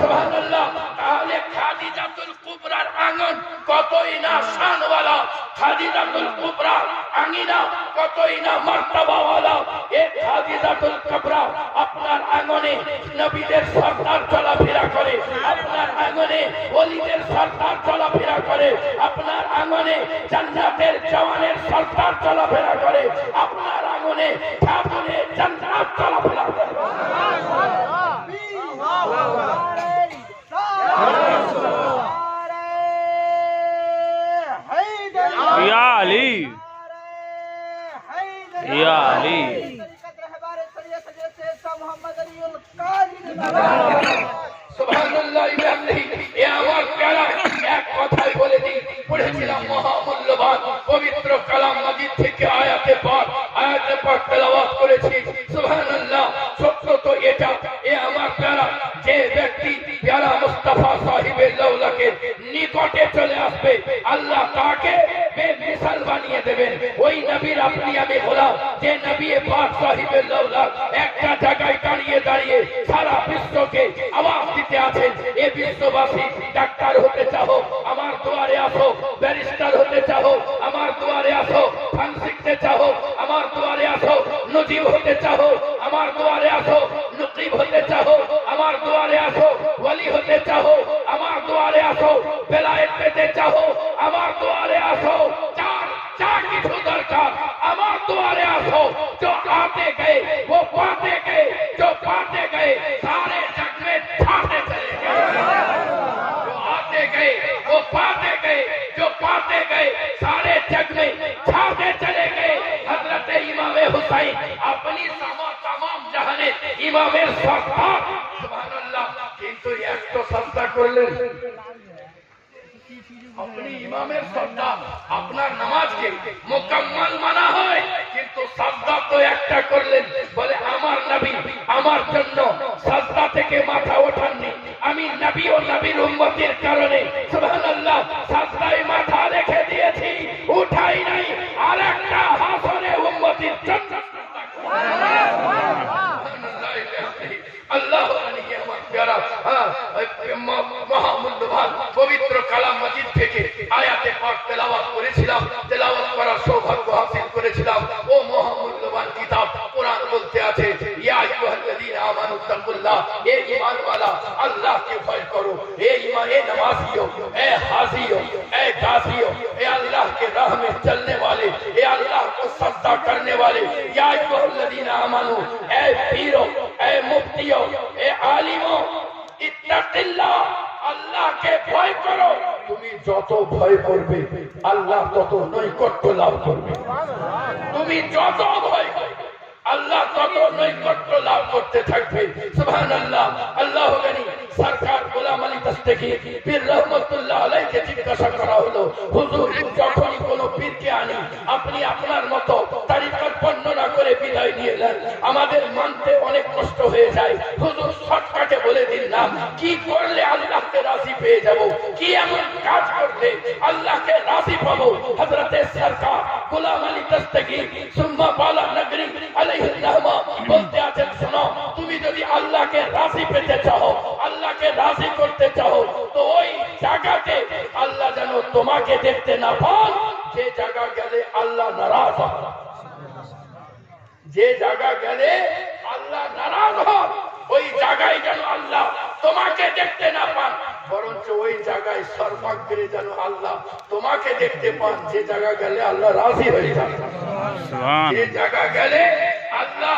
সুবহানাল্লাহ তাহলে খাদিজাতুল কুবরার আঙ্গন কতই না শানওয়ালা খাদিজাতুল কুবরা আঙ্গিনা কতই না মার্তবাওয়ালা এই খাদিজাতুল কুবরা আপনার আঙ্গনে নবীদের সরদার চলাফেরা করে আপনার আঙ্গনে ওলিদের সরদার চলাফেরা করে আপনার আঙ্গনে জান্নাতের জওয়ানের সরদার চলাফেরা করে আপনার আঙ্গনে ঠাকুরের জান্নাত চলাফেরা করে या अली या अली সুবহানাল্লাহ এ আমার প্যারা এক কথাই বলে দিই পড়েছিলাম মহামূল্যবান পবিত্র কালাম মাজিদ থেকে আয়াতে পাক তেলাওয়াত করেছি সুবহানাল্লাহ সত্য তো এটা এ আমার প্যারা যে ব্যক্তি প্যারা মুস্তাফা সাহিবে লাউলা পাকের নিকটে চলে আসবে, আল্লাহ তাকে বেমিসাল বানিয়ে দেবেন। ওই নবীর আপনি আমি গোলাম, যে নবী পাক সাহিবে লাউলাদ একটা জায়গায় দাঁড়িয়ে দাঁড়িয়ে সারা বিশ্বকে আওয়াজ দিতে আছেন, এ বিশ্ববাসী ডাক্তার হতে চাও আমার দুয়ারে আসো, ব্যারিস্টার হতে চাও আমার দুয়ারে আসো, ফান শিখতে চাও আমার দুয়ারে আসো, নজিব হতে চাও আমার দুয়ারে আসো, নকিব হতে চাও আমার দুয়ারে আসো, ওয়ালি হতে চাও আমার দুয়ারে আসো, বেলায়েত পেতে চাও আমার দুয়ারে আসো, যা কিছু দরকার আমার দুয়ারে আসো। जो आते गए वो पाते गए, जो पाते गए सारे जग में छाते चले गए। जो आते गए वो पाते गए, जो पाते गए सारे जग में छाते चले गए। हजरत इमाम हुसैन अपनी तमाम जहाने इमामेर सरदार, सुभानाल्लाह। किंतु एक तो सजदा করলেন, अपनी इमामेर सरदार, আপনার নামাজকে মুকাম্মাল মানা হয়, কিন্তু সাজদা তো একটা করলেন। বলে আমার নবী আমার জন্য সাজদা থেকে মাথা ওঠাননি, আমি নবী ও নবীর উম্মতের কারণে সুবহানাল্লাহ সাজদায় মাথা রেখে দিয়েছি, উঠাই নাই। আরেকটা হাসরে উম্মতের জন্য আল্লাহ আমার প্যারা মহামূল্যবান পবিত্র কালাম মাজিদ থেকে আয়াতে পাক তেলাওয়াত করেছিলাম, তেলাওয়াত করার সৌভাগ্য হাসিল করেছিলাম। ও মহামূল্যবান কিতাব কোরআন বলতে আছে, ইয়া আইয়ুহাল্লাযীনা আমানু তাকুল্লাহ, এ ঈমানওয়ালা আল্লাহকে ভয় করো। এ ঈমান, এ নমাজিও, এ হাজিও, এ গাজিও, এ আল্লাহ के राह में चलने वाले, ए अल्लाह को सजदा करने वाले, या अय्युहल्लज़ीना आमनू, ए पीरो, ए मुफ्तियों, ए आलिमों, इत्तक़िल्लाह, আল্লাহ কে ভয় করো। তুমি যত ভয় করবে আল্লাহ তত নৈকট্য লাভ করবে। তুমি যত ভয় করবে আল্লাহ তত নৈকট্য লাভ করতে থাকবে। সুবহানাল্লাহ। আল্লাহ গনি সরকার গোলাম আলী দস্তগীর পীর রহমাতুল্লাহ আলাইহিকে জিজ্ঞাসা করা হলো, হুজুর যখনই কোনো পীরকে আনি আপনি আপনার মতো তরিকত বর্ণনা করে বিদায় নিয়ে নেন, আমাদের মানতে অনেক কষ্ট হয়ে যায়। হুজুর শর্টকাটে বলে দিন না, কি করলে আল্লাহকে রাজি পেয়ে যাব, কি এমন কাজ করলে আল্লাহকে রাজি পাবো। হযরতে সরকার গোলাম আলী দস্তগীর সুম্মা বালা নগরী আলাইহিস সালাম বলতে আছেন, শোনো, তুমি যদি আল্লাহকে রাজি পেতে চাও, আল্লাহকে রাজি করতে চাও, তো ওই জায়গাতে আল্লাহ যেন তোমাকে দেখতে না পান যে জায়গা গেলে আল্লাহ নারাজ হন। যে জায়গা গেলে আল্লাহ নারাজ হন ওই জায়গায় যেন আল্লাহ তোমাকে দেখতে না পান, বরঞ্চ ওই জায়গায় সর্বাগ্রে যেন আল্লাহ তোমাকে দেখতে পান যে জায়গা গেলে আল্লাহ রাজি হয়ে যান। যে জায়গা গেলে আল্লাহ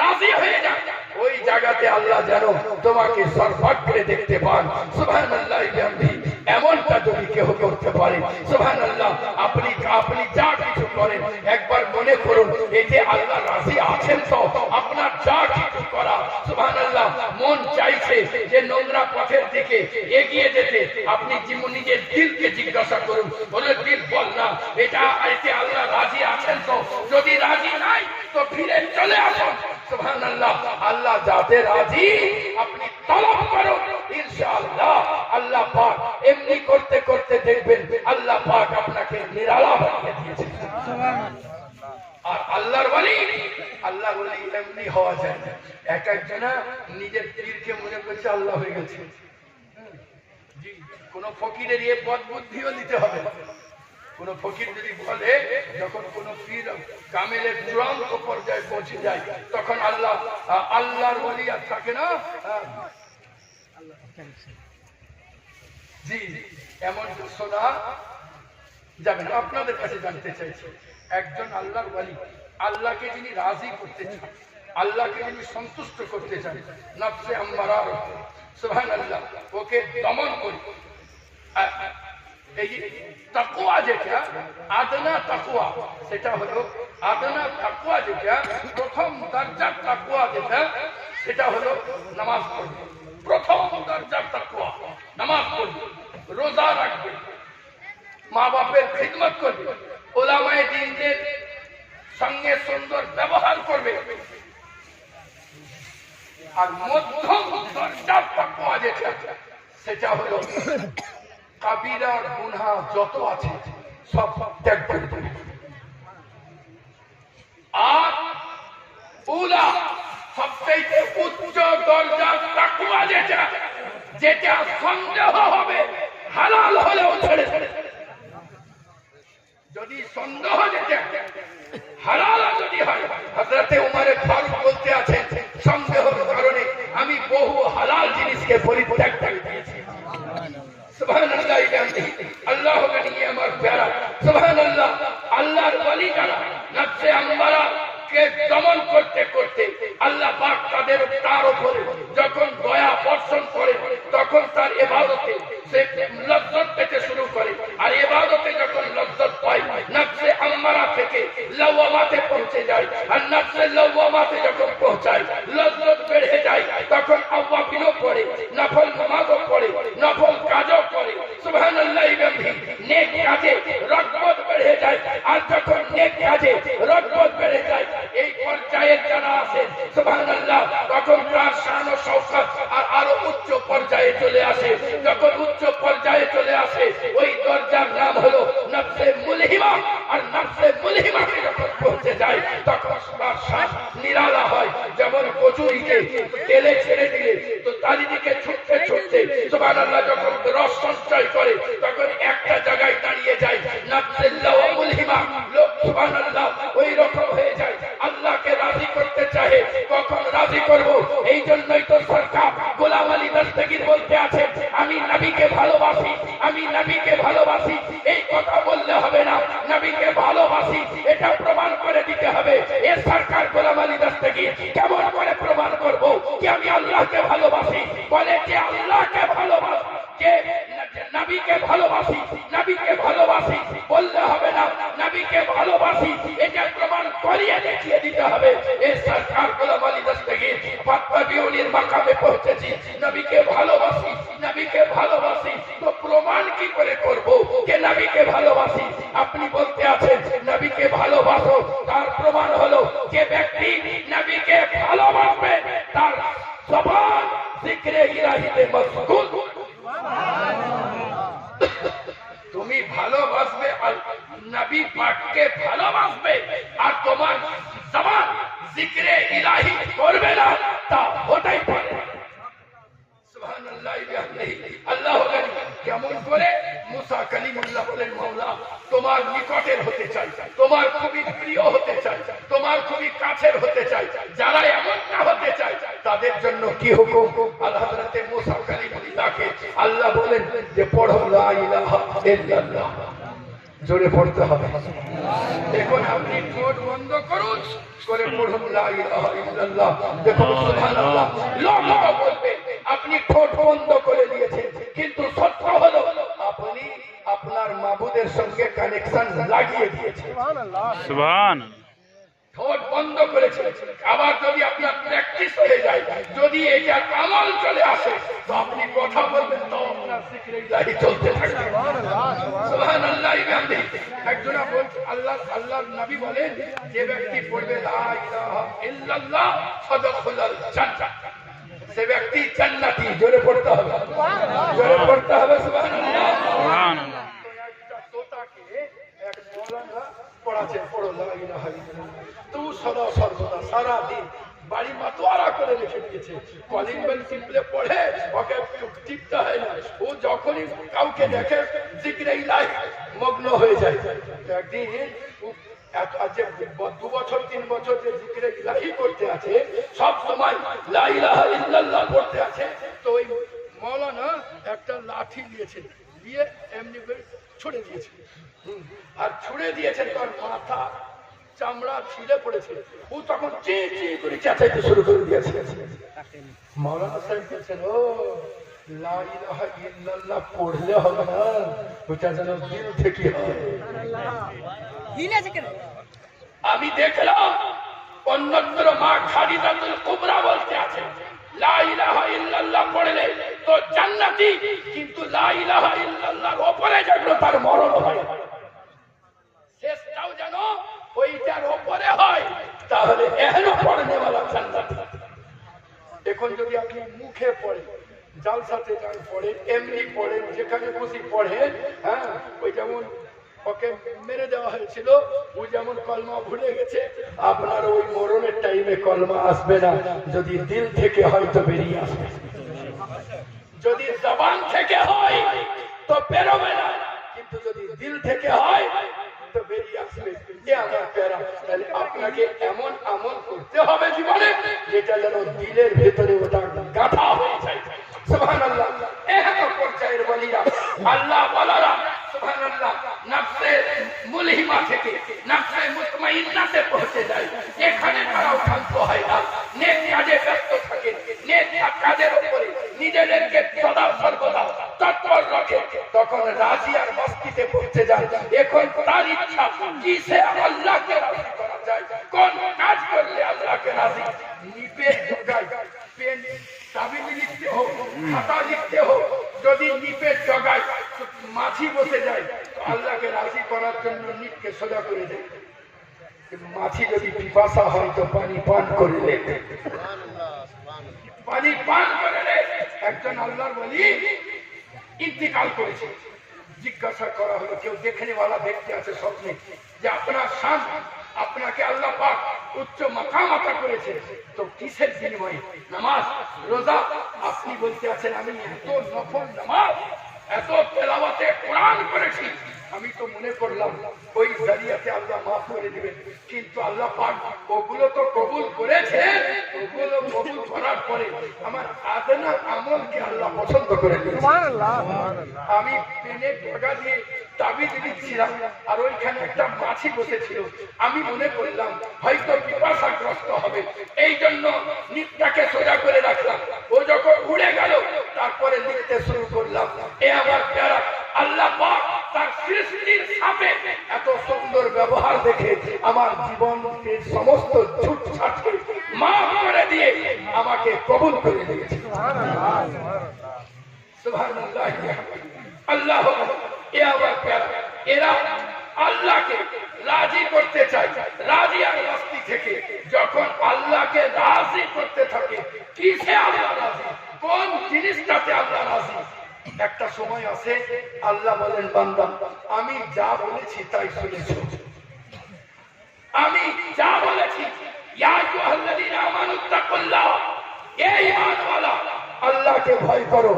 রাজি হয়ে যান ওই জায়গাতে আল্লাহ যেন তোমাকে সর্বাগ্রে দেখতে পান। সুবহানাল্লাহ। এমনটা যদি কেউ করতে পারে, সুবহানাল্লাহ, আপনি যা কিছু করেন একবার মনে করুন এতে আল্লাহ রাজি আছেন তো আপনার যা কিছু করা। সুবহানাল্লাহ। মন চাইছে যে নোংরা পথের দিকে এগিয়ে যেতে, আপনি নিজের দিলকে জিজ্ঞাসা করুন, বলে দিল বল না এটা এতে আল্লাহ রাজি আছেন তো, যদি রাজি নাই তো ফিরে চলে আসুন। সুবহানাল্লাহ। আল্লাহ যাতে রাজি আপনি তলব করুন, ইনশাআল্লাহ আল্লাহ পাক এমনি করতে করতে দেখবেন আল্লাহ পাক আপনাকে নিরালা বানিয়ে দিয়েছেন। আর আল্লাহর ওয়ালি এমনি হওয়া যায় না। এক একজনা নিজের পীরকে মনে করছে আল্লাহ হয়ে গেছে। জি, কোন ফকিরের এ পদ বুদ্ধিও দিতে হবে। কোন ফকির যদি বলে, যখন কোন পীর কামেলের চূড়ান্ত পর্যায়ে পৌঁছে যায় তখন আল্লাহর ওয়ালি আর থাকে না। জি, এমন শোনা যাবে না। আপনাদের কাছে জানতে চাইছি, একজন আল্লাহর ওয়ালি, আল্লাহকে যিনি রাজি করতে চান, আল্লাহকে যিনি সন্তুষ্ট করতে চান, নফসে আম্মারা, সুবহানাল্লাহ, ওকে দমন করি। এই তাকওয়া যেটা আদনা তাকওয়া, সেটা হলো আদনা তাকওয়া, যেটা প্রথম দরজার তাকওয়া, যেটা সেটা হলো নামাজ পড়বে। প্রথম দরজার তাকওয়া নামাজ পড়বে, রোজা রাখবে, মা বাপের খিদমত করবে, ওলামায়ে দ্বীনের সঙ্গে সুন্দর ব্যবহার করবে। আর মধ্যম দরজার তাকওয়া যেটা সেটা হলো কাবিরা গুনাহ যত আছে সব ত্যাগ করে দেবে। আর উলা সবচেয়ে উচ্চ দরজার তাকওয়া যেটা সন্দেহ হবে হালাল হলেও ছেড়ে দেবে। যদি সন্দেহ যেটা হালাল যদি হয়, হযরতে উমর ফারুক বলতে আছেন সন্দেহের কারণে আমি বহু হালাল জিনিসকে পরিত্যাগ করে দিয়েছি। সুবহানাল্লাহ। আল্লাহ গনি আমার প্যারা, সুবহানাল্লাহ। আল্লাহর ওয়ালি যারা নফসে আম্মারা কে দমন করতে করতে আল্লাহ পাক তার উপরে যখন দয়া বর্ষণ করে তখন তার ইবাদতে সে লজ্জত পেতে শুরু করে। আর ইবাদতে যখন লজ্জত পায় নফসে আম্মারা থেকে লাওয়ামাতে পৌঁছে যায়। আর নফসে লাওয়ামাতে যখন পৌঁছায় লজ্জত বেড়ে যায়, তখন আওয়াবিনও পড়ে, নফল নামাজও পড়ে, নফল কাজও করে। সুবহানাল্লাহ। নেক কাজে রগবত বেড়ে যায়। আর যখন নেক কাজে রগবত বেড়ে যায়, এই পর্যায়ের যারা আছে সুবহানাল্লাহ, তখন তার শান ও শওকত আর আরো উচ্চ পর্যায়ে চলে আসে। যখন উচ্চ পর্যায়ে চলে আসে, ওই দরজার নাম হলো নফসে মুলহিমা। আর নফসে মুলহিমাকে যখন পৌঁছে যায়, তখন তার শান নিরালা হয়। যেমন কচুরিকে তেলে ছেড়ে দিলে তো চারিদিকে ছুটতে ছুটতে সুবহানাল্লাহ যখন রস সঞ্চয় করে, তখন একটা জায়গায় দাঁড়িয়ে যায়। নফসে মুলহিমা লোক সুবহানাল্লাহ ওই রকম হয়ে যায়। আল্লাহকে রাজি করতে চাহে, কখন রাজি করব? এই জন্যই তো সরকার গোলাম আলী দস্তগীর বলতে আছে আমি নবীকে ভালোবাসি, আমি নবীকে ভালোবাসি। এই কথা বললে হবে না, নবীকে ভালোবাসি এটা প্রমাণ করে দিতে হবে। এ সরকার গোলাম আলী দস্তগীর কেমন করে প্রমাণ করব কি আমি আল্লাহকে ভালোবাসি? বলে যে আল্লাহকে ভালোবাসি, যে নবীকে ভালোবাসি, নবীকে ভালোবাসি বললে হবে না, নবীকে ভালোবাসি এটা প্রমাণ করিয়ে দেখিয়ে দিতে হবে। এই সরকার গোলাম আলী দস্তগীর ফাতবিউনির মাকামে পৌঁছেছি, নবীকে ভালোবাসি, নবীকে ভালোবাসি। তো প্রমাণ কি করে করব যে নবীকে ভালোবাসি? আপনি বলতে আছেন নবীকে ভালোবাসো, তার প্রমাণ হলো যে ব্যক্তি নবীকে ভালোবাসবে তার জবান জিকরে ইলাহিতে মশগুল। তুমি ভালোবাসবে আর নবী পাককে ভালোবাসবে, আর তোমার জবান জিকরে ইলাহি করবে না, তা হতেই পারে। সুবহানাল্লাহ। আল্লাহ কেমন করে? মুসা কালিমুল্লাহ বলেন মাওলা তোমার নিকটের হতে চাই, তোমার খুবই প্রিয় হতে চাই, তোমার খুবই কাছের হতে চাই। যারা এমনটা হতে চায় তাদের জন্য কি হুকুম? আল্লাহ হযরতে মুসা কালিমুল্লাহকে আল্লাহ বলেন যে পড়ো লা ইলাহা ইল্লাল্লাহ। জোরে পড়তে হবে। এখন আপনি ঠোঁট বন্ধ করুন করে পড়ুন লা ইলাহা ইল্লাল্লাহ। দেখুন সুবহানাল্লাহ, লোক বলবে আপনি ঠোঁট বন্ধ করে দিয়েছেন, কিন্তু সত্য হলো আপনি আপনার মাবুদের সঙ্গে কানেকশন লাগিয়ে দিয়েছেন। সুবহানাল্লাহ। ঠোঁট বন্ধ করেছে। আবার যদি আপনার প্র্যাকটিস হয়ে যায়, যদি এটা কামাল চলে আসে, তো আপনি কথা বলবেন তো আপনার জিকরে ইলাহি চলতে থাকবে। সুবহানাল্লাহ। একজনা বলছে আল্লাহর নবী বলেন যে ব্যক্তি পড়বে লা ইলাহা ইল্লাল্লাহ ফাদখুলাল জান্নাহ, সে ব্যক্তি জান্নাতি। জোরে পড়তে হবে, জোরে পড়তে হবে। সুবহানাল্লাহ। সুবহানাল্লাহ। একটা তোতাকে এক মওলানা পড়াচ্ছে পড়ো লা ইলাহা ইল্লাল্লাহ, তো সদা সর্বদা সারা দিন বাড়ি মাতোয়ারা করে রেখে দিয়েছে। কলিং বেল টিপলে পড়ে, ওকে টিপতে হয় না। ও যখনই কাউকে দেখে জিকরে ইলাহি মগ্ন হয়ে যায়। একদিন আজ 2 বছর 3 বছর যে জিকরে ইলাহি করতে আছে, সব সময় লা ইলাহা ইল্লাল্লাহ করতে আছে। তো ওই মাওলানা একটা লাঠি নিয়েছে, দিয়ে এমনি করে ছুড়ে দিয়েছে। আর ছুড়ে দিয়েছেন তার মাথা চামড়া ছিঁড়ে পড়েছে। ও তখন চি চি করে চেঁচাইতে শুরু করে দিয়েছে। মাওলানা সাহেব বলছেন ও লা ইলাহা ইল্লাল্লাহ পড়লে হবে না, ওটা যেন দিল থেকে হয়। আমি দেখলাম অন্যত্র মা খাদিজাতুল কুবরা বলতে আছে লা ইলাহা ইল্লাল্লাহ পড়লে তো জান্নাতি, কিন্তু লা ইলাহা ইল্লাল্লাহর উপরে যেন তার মরণ হয়, শেষটাও যেন ওইটার উপরে হয়, তাহলে এখনো পড়নেওয়ালা জান্নাতি। এখন যদি আপনি মুখে পড়ে জালসাতে যান পড়ে, এমনি পড়ে, যেখানে বসে পড়ে, হ্যাঁ, ওই যেমন ওকে মেরে দেওয়া হয়েছিল, ও যেমন কলমা ভুলে গেছে, আপনার ওই মরণের টাইমে কলমা আসবে না, যদি দিল থেকে হয়তো বেরিয়ে আসবে, যদি জবান থেকে হয় তো বেরোবে না, কিন্তু যদি দিল থেকে হয় তো বেরিয়ে আসবে। আমার প্যারা, তাহলে আপনাকে এমন আমল করতে হবে জীবনে যেটা যেন দিলের ভেতরে ওটা গাঁথা হয়ে যায়। সুবহানাল্লাহ। এত পর্যায়ের বলিরা, আল্লাহ বলারা, সুবহানাল্লাহ, নফসে মুলহিমা থেকে নফসে মুতমাইন্নাতে পৌঁছে যায়। এখানে তারাও শান্ত হয় না, নেক কাজে ব্যস্ত থাকে, নেক কাজের উপরে নিজেদেরকে সদা সর্বদা তৎপর রাখে, তখন রাজি আর মস্তিতে পৌঁছে যায়। এখন তার ইচ্ছা কিসে আল্লাহকে রাজি করা যায়, কোন কাজ করলে আল্লাহকে রাজি। নিপে জগায়, পেন তাবিজ লিখতে হোক, খাতা লিখতে হোক, যদি নিপে জগায় মাছি বসে যায়, আল্লাহকে রাজি করার জন্য নিপকে সোজা করে দেয়। মাছি যদি পিপাসা হয় তো পানি পান করে নেয়, পানি পান করে নেয়। একজন আল্লাহর ওলি ইন্তিকাল করেছে, জিজ্ঞাসা করা হলো, কেউ দেখনেওয়ালা ব্যক্তি আছে স্বপ্নে, যে আপনার শান, আপনাকে আল্লাহ পাক উচ্চ মাকামাতা করেছে, তো কিসের বিনিময়ে? নামাজ, রোজা। আপনি বলতে আছেন আমি এত নফল নামাজ, এত তেলাওয়াতে কোরআন করেছি, আমি তো মনে করলাম ওই জারিয়াতে আল্লাহ মাফ করে দিবেন, কিন্তু আল্লাহ পাক ওগুলো তো কবুল করেছেন, ওগুলো কবুল করার পরে আমার আদনা আমলকে আল্লাহ পছন্দ করে দিয়েছেন। আমি পেনে টাকা দিয়ে তাবিজ দিচ্ছিলাম, আর ওইখানে একটা মাছি বসেছিল, আমি মনে করলাম হয়তো পিপাসাগ্রস্ত হবে, এই জন্য নিপটাকে সোজা করে রাখলাম। ও যখন উড়ে গেল, তারপরে লিখতে শুরু করলাম। এ আমার প্যারা, আল্লাহ পাক তার সৃষ্টির সাথে এত সুন্দর ব্যবহার দেখে আমার জীবনকে সমস্ত ঝুটঝাটকে মাফ করে দিয়ে আমাকে কবুল করে দিয়েছে। সুবহানাল্লাহ। আল্লাহ, এ আমার প্যারা, এরা আল্লাহকে রাজি করতে চায়, রাজি আর রাস্তি থেকে যখন আল্লাহকে রাজি করতে থাকে, কিসে আল্লাহ রাজি, কোন জিনিসটাতে আল্লাহ রাজি? একটা সময় আছে আল্লাহ বলেন, বান্দা আমি যা বলেছি তাই শুনেছ, আমি যা বলেছি, ইয়া আইয়ুহাল্লাযীনা আমানুত্তাকুল্লাহ, এই ঈমানওয়ালা আল্লাহকে ভয় করো,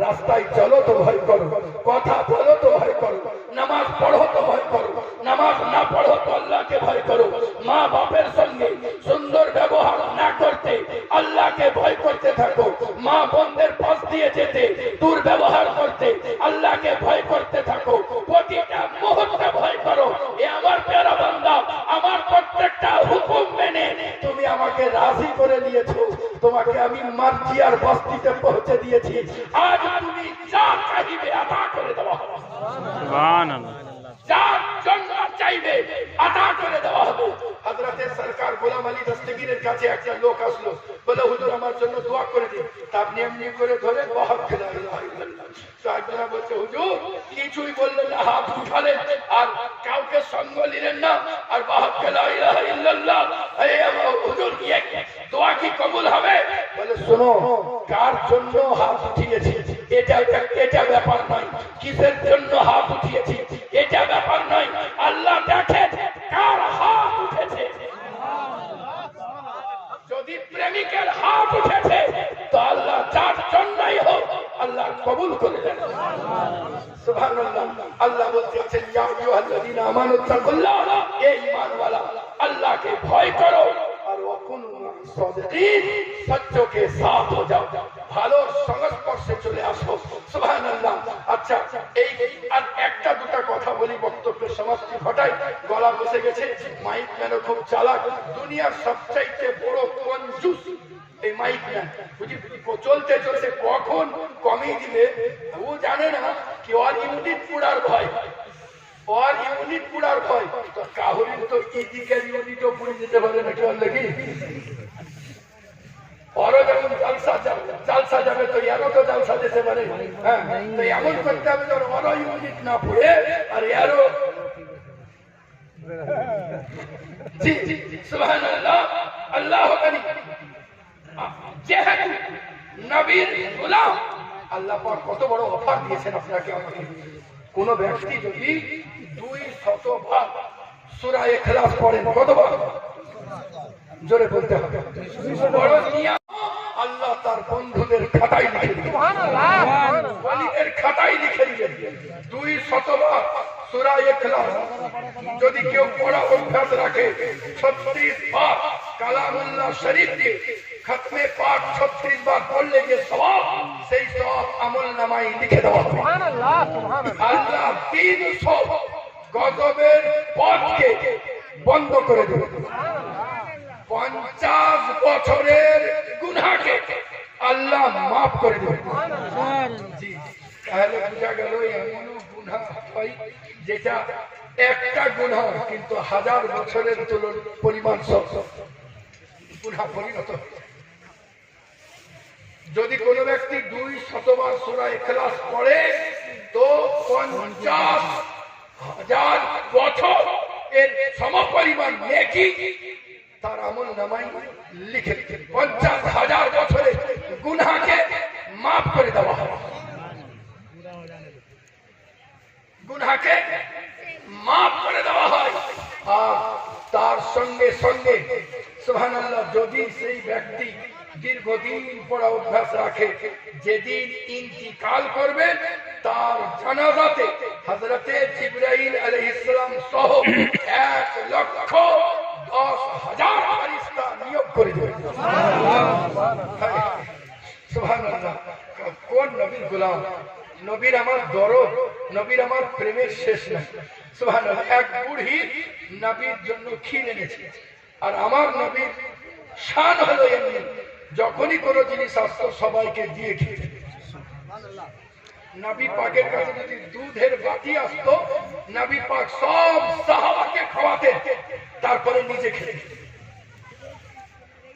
রাস্তায় চলো তো ভয় করো, কথা বলো তো ভয় করো, নামাজ পড়ো তো ভয় করো, নামাজ না পড়ো তো আল্লাহকে ভয় করো, মা বাপের সঙ্গে সুন্দর ব্যবহার না করতে আল্লাহকে ভয় করতে থাকো, মা বোনদের পাশ দিয়ে যেতে দুর্ব্যবহার করতে আল্লাহকে ভয় করতে থাকো, প্রতিটা মুহূর্তে ভয় করো। এ আমার প্যারা বান্দা, আমার প্রত্যেকটা হুকুম মেনে তুমি আমাকে রাজি করে নিয়েছো, তোমাকে আমি মার্জি আর বস্তিতে পৌঁছে দিয়েছি, আজ তুমি যা চাইবে আদা করে দেওয়া হবে। সুবহানাল্লাহ। যার জন্য চাইবে আদা করে দেওয়া হবে। হযরতে সরকার গোলাম আলী দস্তগীরের কাছে একটা লোক আসলো, বলে হুজুর আমার জন্য দোয়া করে দিন। তা আপনি এমনি করে ধরে ওয়াহাব লা ইলাহা ইল্লাল্লাহ। সাহেবরা বলছে হুজুর কিছুই বললেন না, হাত উঠালেন আর কাউকে সঙ্গ নিলেন না, আর ওয়াহাব লা ইলাহা ইল্লাল্লাহ, এই হুজুর কি দোয়া কি কবুল হবে? বলে শোনো, কার জন্য হাত উঠিয়েছি এটা ব্যাপার নয়, কিসের জন্য হাত উঠিয়েছি এটা ব্যাপার নয়, আল্লাহ দেখেন কার হাত উঠেছে। যদি প্রেমিকের হাত উঠেছে তো আল্লাহ যার জন্যই হোক আল্লাহ কবুল করে দেন। সুবহানাল্লাহ। আল্লাহ বলতেছেন, ইয়া আইয়ুহাল্লাযীনা আমানুত্তাকুল্লাহ, এই ঈমানওয়ালা আল্লাহকে ভয় করো আর ওয়াকুনু সাদিকিন, সত্যকে সাথ হয়ে যাও, ভালোর সংস্পর্শে চলে আসো। সুবহানাল্লাহ। আচ্ছা, এই আর একটা দুটা কথা বলি, বক্তব্যের সমাপ্তি ঘটাই, গলা বসে গেছে। মাইক ম্যান খুব চালাক, দুনিয়ার সবচাইতে বড় কঞ্জুস এই মাইক ম্যান। বুঝি চলতে চলতে কখন কমিয়ে দিবে ও জানে না, কি ওর ইউনিট পুরার ভয়, ওর ইউনিট পুরার ভয়। তো কাহুরির তো ইদিকের ইউনিটও পুড়ে যেতে পারে নাকি ওর লেগে, ওরও যখন জালসা যাবে তো এরও তো জালসা যেতে পারে। হ্যাঁ, তো এমন করতে হবে যেন ওরও ইউনিট না পড়ে আর এরও। জি সুবহানাল্লাহ। আল্লাহ যেহেতু নবীর গোলাম আল্লাহ পাক কত বড় অফার দিয়েছেন আপনাকে আমাকে। কোন ব্যক্তি যদি 200 বার সূরা ইখলাস পড়েন, কতবার? জোরে বলতে হবে। বড় নিয়ামত আল্লাহ তার বন্ধুদের খাতায় লিখে দিবেন, ওয়ালিদের খাতায় লিখে দিবেন। 200 বার সূরা ইখলাস যদি কেউ পড়া অভ্যাস রাখে, 36 বার কালামুল্লাহ শরীফ দিয়ে খতমে পাঠ 36 বার পড়লে যে সওয়াব, সেই সওয়াব আমলনামায় লিখে দেওয়া হবে। আল্লাহ 300 গজবের পথকে বন্ধ করে দেবে। 50 বছরের গুনাহকে আল্লাহ মাফ করে দেবে। জি, তাহলে বোঝা গেল এমনও গুনাহ হয় যেটা একটা গুনাহ কিন্তু 1000 বছরের পরিমাণ সব গুনাহ পরিণত। যদি কোনো ব্যক্তি 200 বার সূরা ইখলাস পড়ে, তো 50,000 বছর এর সমপরিমাণ নেকি তার আমলনামায় লিখে দিবেন। 50,000 বছরের গুনাহকে মাফ করে দেওয়া হবে। গুনাহকে মাফ করে দেওয়া হয়। আর তার সঙ্গে সঙ্গে সুবহানাল্লাহ, যদি সেই ব্যক্তি দীর্ঘদিন পড়া অভ্যাস রাখে, যেদিন ইন্তিকাল করবে তার জানাজাতে হযরতে জিবরাইল আলাইহিস সালাম সহ 1,10,000 ফেরেশতা নিয়োগ করে দেবে। সুবহানাল্লাহ, কোন নবীর গোলাম, নবীর আমার দরদ, নবীর আমার প্রেমের শেষ নাই। সুবহানাল্লাহ, এক বুড়ি নবীর জন্য ক্ষীর এনেছে। আর আমার নবীর শান হলো এমনি, যখনই কোনো জিনিস আসতো সবাইকে দিয়ে খেতে। নবী পাকের কাছে যদি দুধের বাটি আসতো, নবী পাক সব সাহাবাকে খাওয়াতেন, তারপরে নিজে খেতেন।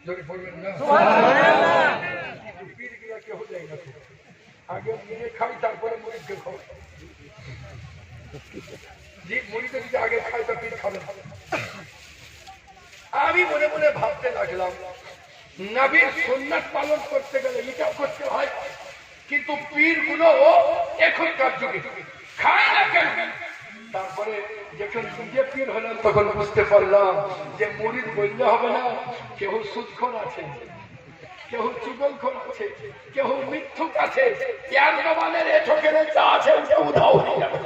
যদি বলবেন না সুবহানাল্লাহ, পীর গিয়া কেউ যায় না, আগে নিজে খাই তারপরে মুরিদকে খাওয়াই। জি, মুরিদকে যদি আগে খাই তো পীর খাবেন। আমি মনে মনে ভাবতে লাগলাম, নবীর সুন্নাত পালন করতে গেলে এটাও করতে হয়, কিন্তু পীর গুলো এখনকার যুগে খায় না কেন? তারপরে যখন নিজে পীর হলাম তখন বুঝতে পারলাম যে মুরিদ বললে হবে না। কেউ সুদখোর আছে, কেউ চুগলখোর আছে, কেউ মিথ্যুক আছে, উধাও হয়ে যাবে।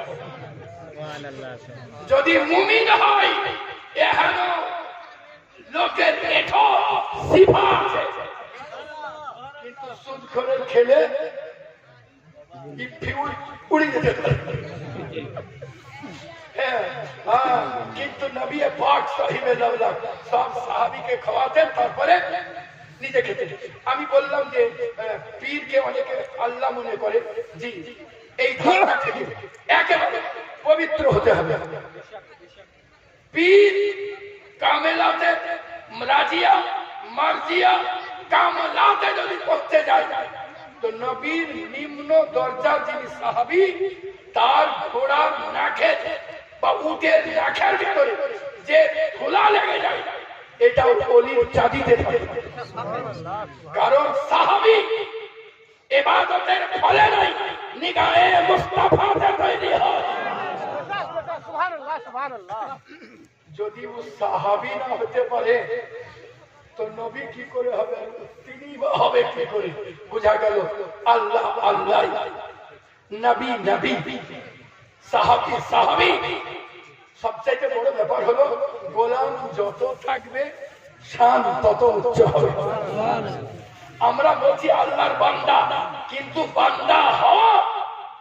যদি মুমিন হয়, এহেন লোকের সিফা আছে, কিন্তু সুদখোরের খেলে উড়ে যেতে পারে। কিন্তু নবী পাক সাহিবে লাউলাক সব সাহাবীকে খাওয়াতেন, তারপরে নিজে খেতেন। আমি বললাম যে পীরকে অনেকে আল্লাহ মনে করে। জি, এই ধারণা থেকে একেবারে পবিত্র হতে হবে। পীর কামেলাতে রাজিয়া মারজিয়া কামলাতে যদি করতে যায়, তো নবীর নিম্ন দরজার যিনি সাহাবী, তার ঘোড়ার নাকে বা উটের নাকের ভিতরে যে ধুলা লেগে যায়, এটাও ওলির চাঁদিতে থাকে। কারণ সাহাবী ইবাদতের ফলে নাই, নিগাহে মুস্তাফাতে তৈরি হয়। যদি ও সাহাবী না হতে পারে তো নবী কি করে হবে? তিনি হবে কি করে? বোঝা গেল আল্লাহ আল্লাহ, নবী নবী, সাহাবী সাহাবী। সবচেয়ে বড় ব্যাপার হলো গোলাম যত থাকবে শান তত উচ্চ হবে। আমরা বলছি আল্লাহর বান্দা, কিন্তু বান্দা হওয়া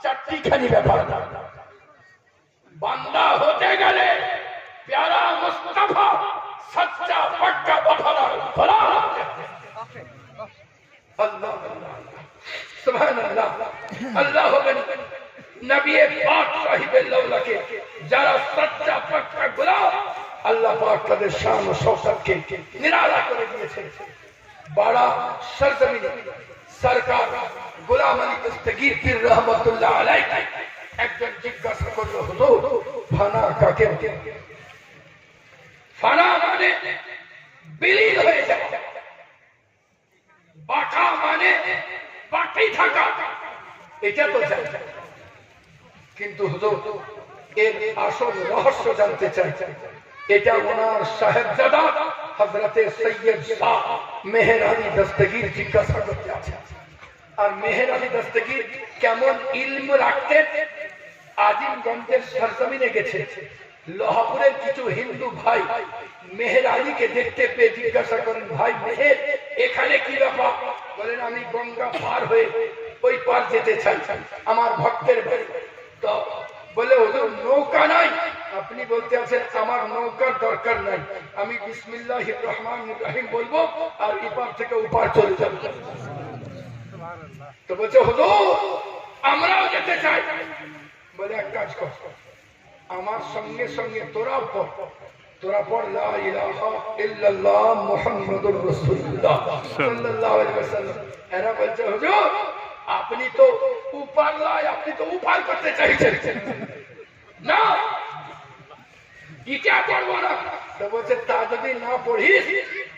চারটিখানি ব্যাপার। বান্দা হতে গেলে প্যারা মুস্তাফা সচ্চা পাক্কা বফাদার ভরা হতে হবে। আল্লাহ সুবহানাল্লাহ, আল্লাহ হবেন নবী পাক সাহিবের লাউলাকে যারা সচ্চা পাক্কা গোলাম, আল্লাহ পাক তাদের শান ও শওকতকে নিরালা করে দিয়েছেন। বড়া সরজমিন সরকার গোলাম আলী দস্তগীর পীর রহমাতুল্লাহ আলাইহি একজন জিজ্ঞাসা করলো, হুজুর ফানা কাকে? ফানা মানে বিলীন হয়ে যাওয়া, বাকা মানে বাকি থাকা, এটা তো জানি, কিন্তু হুজুর এর আসল রহস্য জানতে চাই। এটা ওনার সাহেবজাদা হযরতে সৈয়দ শাহ মেহের আলী দস্তগীর জিজ্ঞাসা করতে আছে। আর মেহের আলী দস্তগীর কেমন ইলম রাখতেন আজিমগঞ্জের সরজমিনে গেছে। লোহাপুরের কিছু হিন্দু ভাই মেহের আলীকে দেখতে পেয়ে জিজ্ঞাসা করেন, ভাই মেহের এখানে কি ব্যাপার? বলেন, আমি গঙ্গা পার হয়ে ওই পার যেতে চাই, আমার ভক্তের বাড়ি। তো বলে, হুজুর নৌকা নাই? আপনি বলতে আছেন আমার নৌকার দরকার নাই, আমি বিসমিল্লাহির রহমানির রহিম বলবো আর এপার থেকে ওপার চলে যাব। তো বলছে, হুজুর আমরাও যেতে চাই। বলে, এক কাজ কর, আমার সঙ্গে সঙ্গে তোরা পড় লা ইলাহা ইল্লাল্লাহ মুহাম্মাদুর রাসূলুল্লাহ সাল্লাল্লাহু আলাইহি ওয়াসাল্লাম। এরা বলছে, হুজুর আপনি তো উপার লাই, আপনি তো উপার করতে চাইছেন না, ইটা পড়বো না। তো বলছে, তা যদি না পড়িস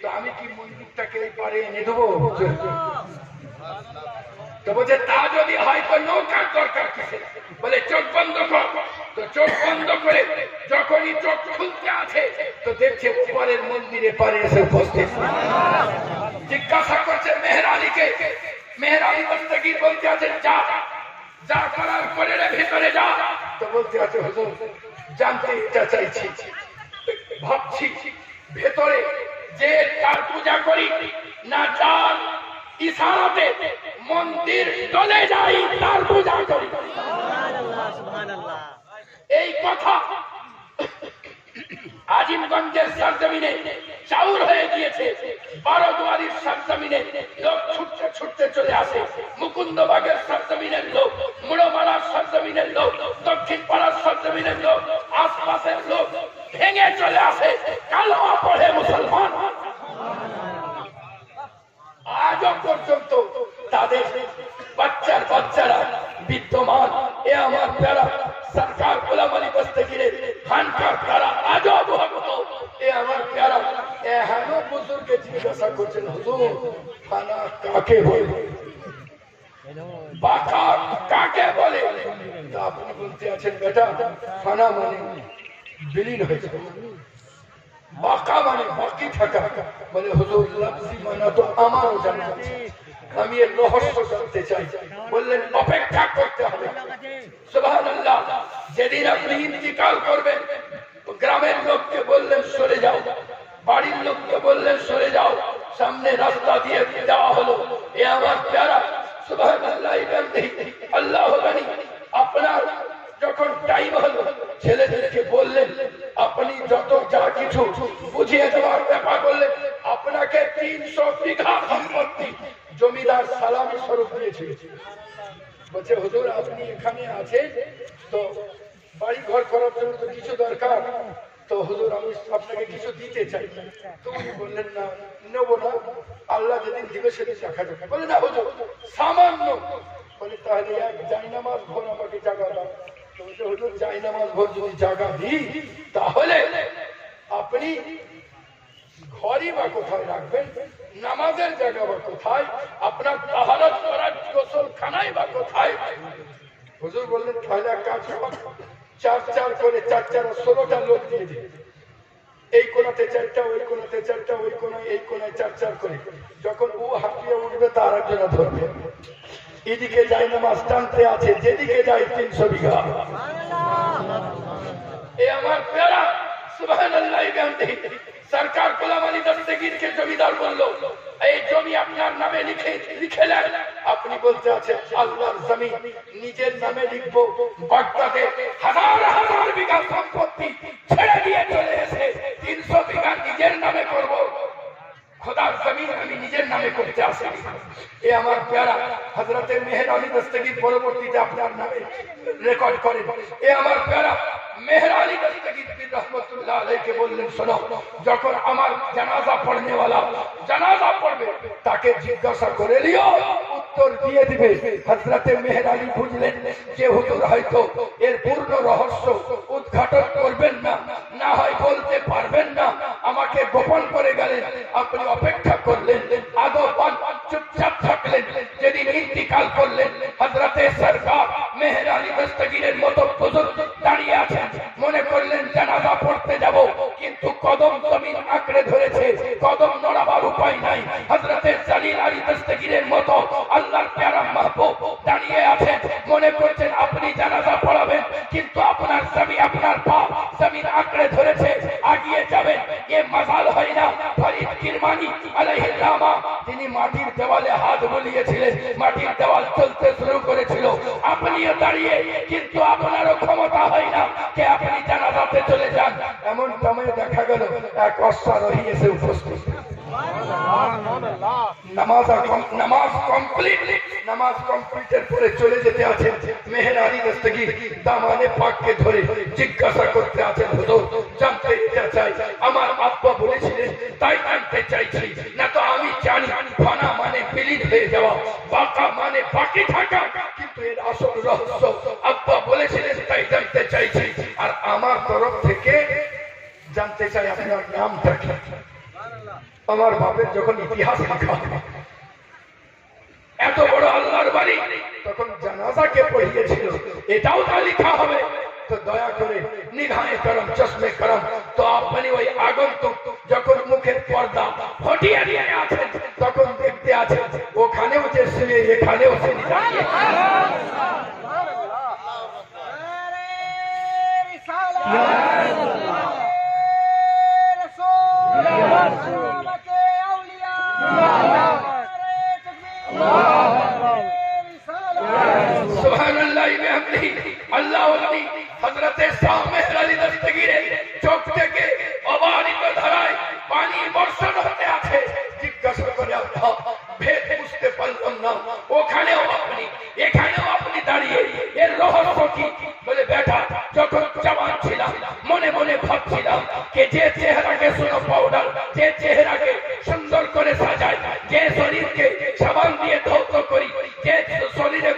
তো আমি কি মন্দিরটাকে এই পারে এনে দেবো? তো বলছে, তা যদি হয় তো নৌকার দরকার কিসে? বলে, চোখ বন্ধ কর। তো চোখ বন্ধ করে যখনই চোখ খুলতে আছে তো দেখছে উপরের মন্দিরে পারে এসে উপস্থিত। জিজ্ঞাসা করছে মেহের আলীকে, মেহের আলী দস্তগীর বলতে আছেন, যা যা করার করে রে, ভেতরে যা। তো বলতে আছে, হুজুর জানতে ইচ্ছা চাইছি, ভাবছি ভেতরে যে তার পূজা করি না যার ইশারাতে মন্দির চলে যাই তার পূজা করি। এই কথা আজিমগঞ্জের সরজমিনে চাউর হয়ে গিয়েছে। বারোদুয়ারির সরজমিনে লোক ছুটতে ছুটতে চলে আসে, মুকুন্দবাগের সরজমিনের লোক, মুড়োমারার সরজমিনের লোক, দক্ষিণ পাড়ার সরজমিনের লোক, আশপাশের লোক ভেঙে চলে আসে, কালেমা পড়ে মুসলমান। আজও পর্যন্ত তাদের বাচ্চারা বিদ্যমান। এ আমার প্যারা সরকার গোলাম আলী দস্তগীরের খানকার তারা আজও ভক্ত। এ আমার প্যারা এহেনো বুজুর্গকে জিজ্ঞাসা করছেন, হুজুর খানা কাকে বলে, বাঁকা কাকে বলে? তা আপনি বলতে আছেন, বেটা খানা মানে বিলীন হয়েছে, বাঁকা মানে বাকি থাকা। বলে, হুজুর লফজি মানা তো আমারও জানা আছে, আমি এর রহস্য জানতে চাই। বললেন, অপেক্ষা করতে হবে। সুবহানাল্লাহ, যেদিন আপনি ইন্তিকাল করবেন গ্রামের লোককে বললেন সরে যাও, বাড়ির লোককে বললেন সরে যাও, সামনে রাস্তা দিয়ে দেওয়া হলো। এ আমার প্যারা সুবহানাল্লাহ, আল্লাহ গানি। আপনার যখন টাইম হলো ছেলেদেরকে বললেন, আপনি যত যা কিছু বুঝিয়ে দেওয়ার ব্যাপার বললেন, আপনাকে 300 বিঘা সম্পত্তি জমিদার সালামি স্বরূপ দিয়েছে। বলছে, হুজুর আপনি এখানে আছেন তো বাড়ি ঘর করার জন্য তো কিছু দরকার, তো হুজুর আমি আপনাকে কিছু দিতে চাই। তো উনি বললেন, না নেবো না, আল্লাহ যেদিন দিবে সেদিন দেখা যাবে। বলে, না হুজুর সামান্য। বলে, তাহলে এক জায়নামাজ ভোর আমাকে জায়গা দাও। তো বলছে, হুজুর জায়নামাজ ভোর যদি জায়গা দিই তাহলে আপনি ঘরই বা কোথায় রাখবেন, নামাজের জায়গা বা কোথায়, আপনার তাহারত করার গোসলখানাই বা কোথায়? হুজুর বললেন, তাহলে এক কাজ কর, 4 করে 4 16টা লোক দিয়ে দিন, এই কোনাতে 4টা, ওই কোনাতে 4টা, ওই কোনায় এই কোনায় 4 করে। যখন ও হাঁপিয়ে উঠবে তার একজনা ধরবে। এদিকে যায় নামাজ টানতে আছে, যেদিকে যায় 300 বিঘা। এ আমার প্যারা সুবহানাল্লাহ। সরকার গোলাম আলী দস্তগীরকে জমিদার বললো, এই জমি আপনার নামে লিখেলেন। আপনি বলতে আছেন, আল্লাহর জমি নিজের নামে লিখবো? বাগদাদে হাজার বিঘা সম্পত্তি ছেড়ে দিয়ে চলে এসে 300 বিঘা নিজের নামে করব। খোদার জমিন আমি নিজের নামে করতে আসি। এ আমার প্যারা হযরতে মেহের আলী দস্তগীর পরবর্তীতে আপনার নামে রেকর্ড করেন। এ আমার প্যারা মেহের আলী দস্তগীর রহমতুল্লাহ আলাইহি বললেন, শোনো, যখন আমার জানাজা পড়নেওয়ালা জানাজা পড়বে তাকে জিজ্ঞাসা করে লিও, উত্তর দিয়ে দিবে। হযরতে মেহের আলী বুঝলেন যে হুজুর হয়তো এর পূর্ণ রহস্য উদ্ঘাটন করবেন না, না হয় বলতে পারবেন না, আমাকে গোপন করে গেলেন। আপনি অপেক্ষা করলেন, আদব চুপচাপ থাকলেন। যেদিন ইন্তিকাল করলেন হযরতে মাজাল হয় না ফরিদ কিরমানি আলাইহিস সালাম তিনি মাটির দেওয়ালে হাত বুলিয়েছিলেন, মাটির দেওয়াল চলতে শুরু করেছিল। আপনিও দাঁড়িয়ে কিন্তু আপনারও ক্ষমতা হয় না যে আপনি জানাজাতে চলে যান। এমন সময় দেখা গেল এক অশ্বারোহী এসে উপস্থিত। নামাজ কমপ্লিটের পরে চলে যেতে আছেন। মেহের আলী দস্তগীর দামানে পাককে ধরে জিজ্ঞাসা করতে আছেন, হুজুর জানতে চাই, আমার আব্বা বলেছিলেন তাই জানতে চাইছি, না তো আমি জানি ফানা মানে বিলীন হয়ে যাওয়া, বাঁকা মানে বাকি থাকা, কিন্তু এর আসল রহস্য আব্বা বলেছিলেন তাই জানতে চাইছি। আর আমার তরফ থেকে জানতে চাই আপনার নামটা কি। আমার বাপের যখন ইতিহাস লেখা হবে, এত বড় আল্লাহর বাড়ি, তখন জানাজাকে পড়িয়েছিল, এটাও তা লেখা হবে। তো দয়া করে নিগাহে করম চশমে করম, তো আপনি ওই আগন্তুক যখন মুখের পর্দা হটিয়ে দিয়ে আছেন তখন দেখতে আছেন ওখানেও যে শুয়ে এখানেও শুয়ে দাঁড়িয়ে। সুবহানাল্লাহি বিহামদিহি আল্লাহু আকবার। হযরতে শাহ মেহের আলী দস্তগীরের চোখ থেকে অবারিত ধারায় পানি বর্ষণ হতে আছে। জিজ্ঞাসা করে আল্লাহ ভেদ বুঝতে পারলাম না, ওখানেও আপনি এখানেও আপনি দাঁড়িয়ে, এর রহস্য কি? বলে বেটা যখন জওয়ান ছিলাম মনে মনে ভাবছিলাম যে চেহারাকে সোনো পাউডার, যে চেহারাকে সুন্দর করে সাজায়, যে শরীরকে সাবান দিয়ে ধৌত করি, যে শরীরে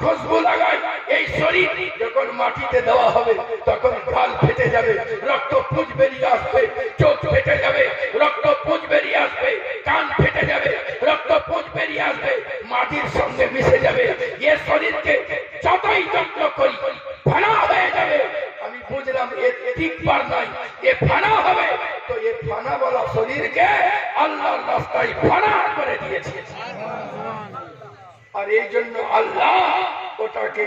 খুশবু লাগায়, এই শরীর যখন মাটিতে দেওয়া হবে তখন গাল ফেটে যাবে, রক্ত পুঁজ বেরিয়ে আসবে, চোখ ফেটে যাবে, রক্ত পুঁজ বেরিয়ে আসবে, কান ফেটে যাবে, রক্ত পুঁজ বেরিয়ে আসবে, মাটির সঙ্গে মিশে যাবে। এ শরীরকে যতই যত্ন করি ফানা হয়ে যাবে। আমি বুঝলাম এর ঠিকবার নাই, এ ফানা হবে। তো এ ফানা বলা শরীরকে আল্লাহর রাস্তায় ফানা করে দিয়েছে। আর এই জন্য আল্লাহ ওটাকে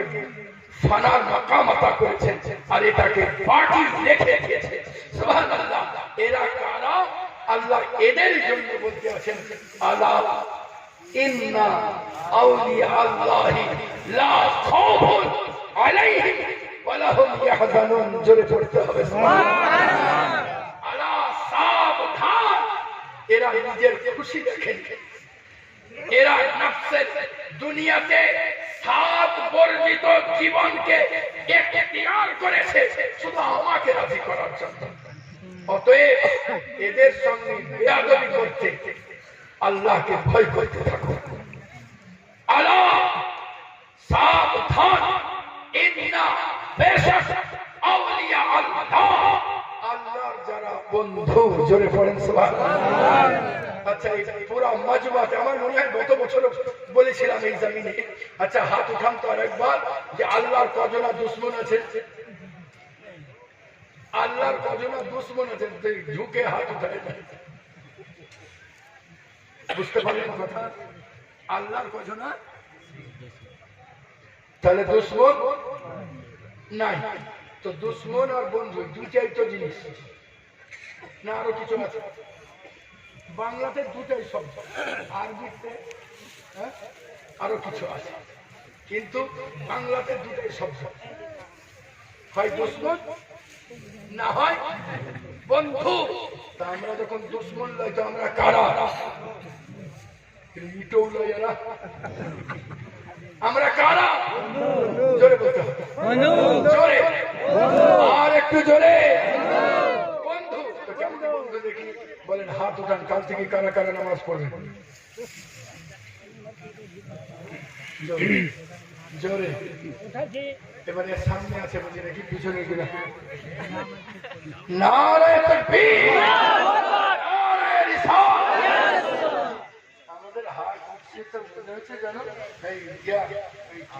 ফানার মাকামাতা করেছেন, আর এটাকে পার্টি রেখে দিয়েছে। সুবহানাল্লাহ। এরা কারা? আল্লাহ এদের জন্য বলতে আছেন, আলা ইন্না আউলিয়া আল্লাহি লা খাউফুন আলাইহিম ওয়া লাহুম ইয়াহজানুন। জোরে পড়তে হবে সুবহানাল্লাহ। আলা সাবধান, এরা নিজের খুশি দেখেন, এরা নফসের দুনিয়াতে সাত বর্জিত জীবনকে এখতিয়ার করেছে শুধু আমাকে রাজি করার জন্য। অতএব এদের সঙ্গে বেয়াদবি করতে আল্লাহকে ভয় করতে থাকো। আল্লাহ সাবধান, ইন্না বেশক আউলিয়া আল্লাহ, আল্লাহর যারা বন্ধু। জোরে পড়েন সুবহানাল্লাহ। আচ্ছা এই পুরো মাজমাতে আমার মনে হয় গত বছর বলেছিলাম এই জমিনে। আচ্ছা হাত উঠান তো আরেকবার, যে আল্লাহর কজনা দুশ্মন আছে, আল্লাহর কজনা দুশ্মন আছে, ঝুঁকে হাত উঠায়। বুঝতে পারলেন কথা? আল্লাহর কজনা, তাহলে দুশ্মন নাই। তো দুশ্মন আর বন্ধু দুটাই তো জিনিস না, আরো কিছু আছে? বাংলাতে দুটাই শব্দ, আরবিতে আরো কিছু আছে, কিন্তু বাংলাতে দুটাই শব্দ, হয় দুশ্মন না হয় বন্ধু। তা আমরা যখন দুশ্মন লই তো আমরা কারা? ইটও লই এরা, আমরা কারা? জোরে বলতে হবে, জোরে, আর একটু জোরে। বন্ধু তো কেমন বন্ধু দেখি বলেন? হাত উঠান, কাল থেকে কারা কারা নামাজ পড়বেন? জোরে। এবারে সামনে আছে বুঝে নাকি পিছনে কিনা? নারায়ে তাকবীর, নারায়ে রিসালাত। আমাদের হাত উঠছে তো মনে হচ্ছে জানো এই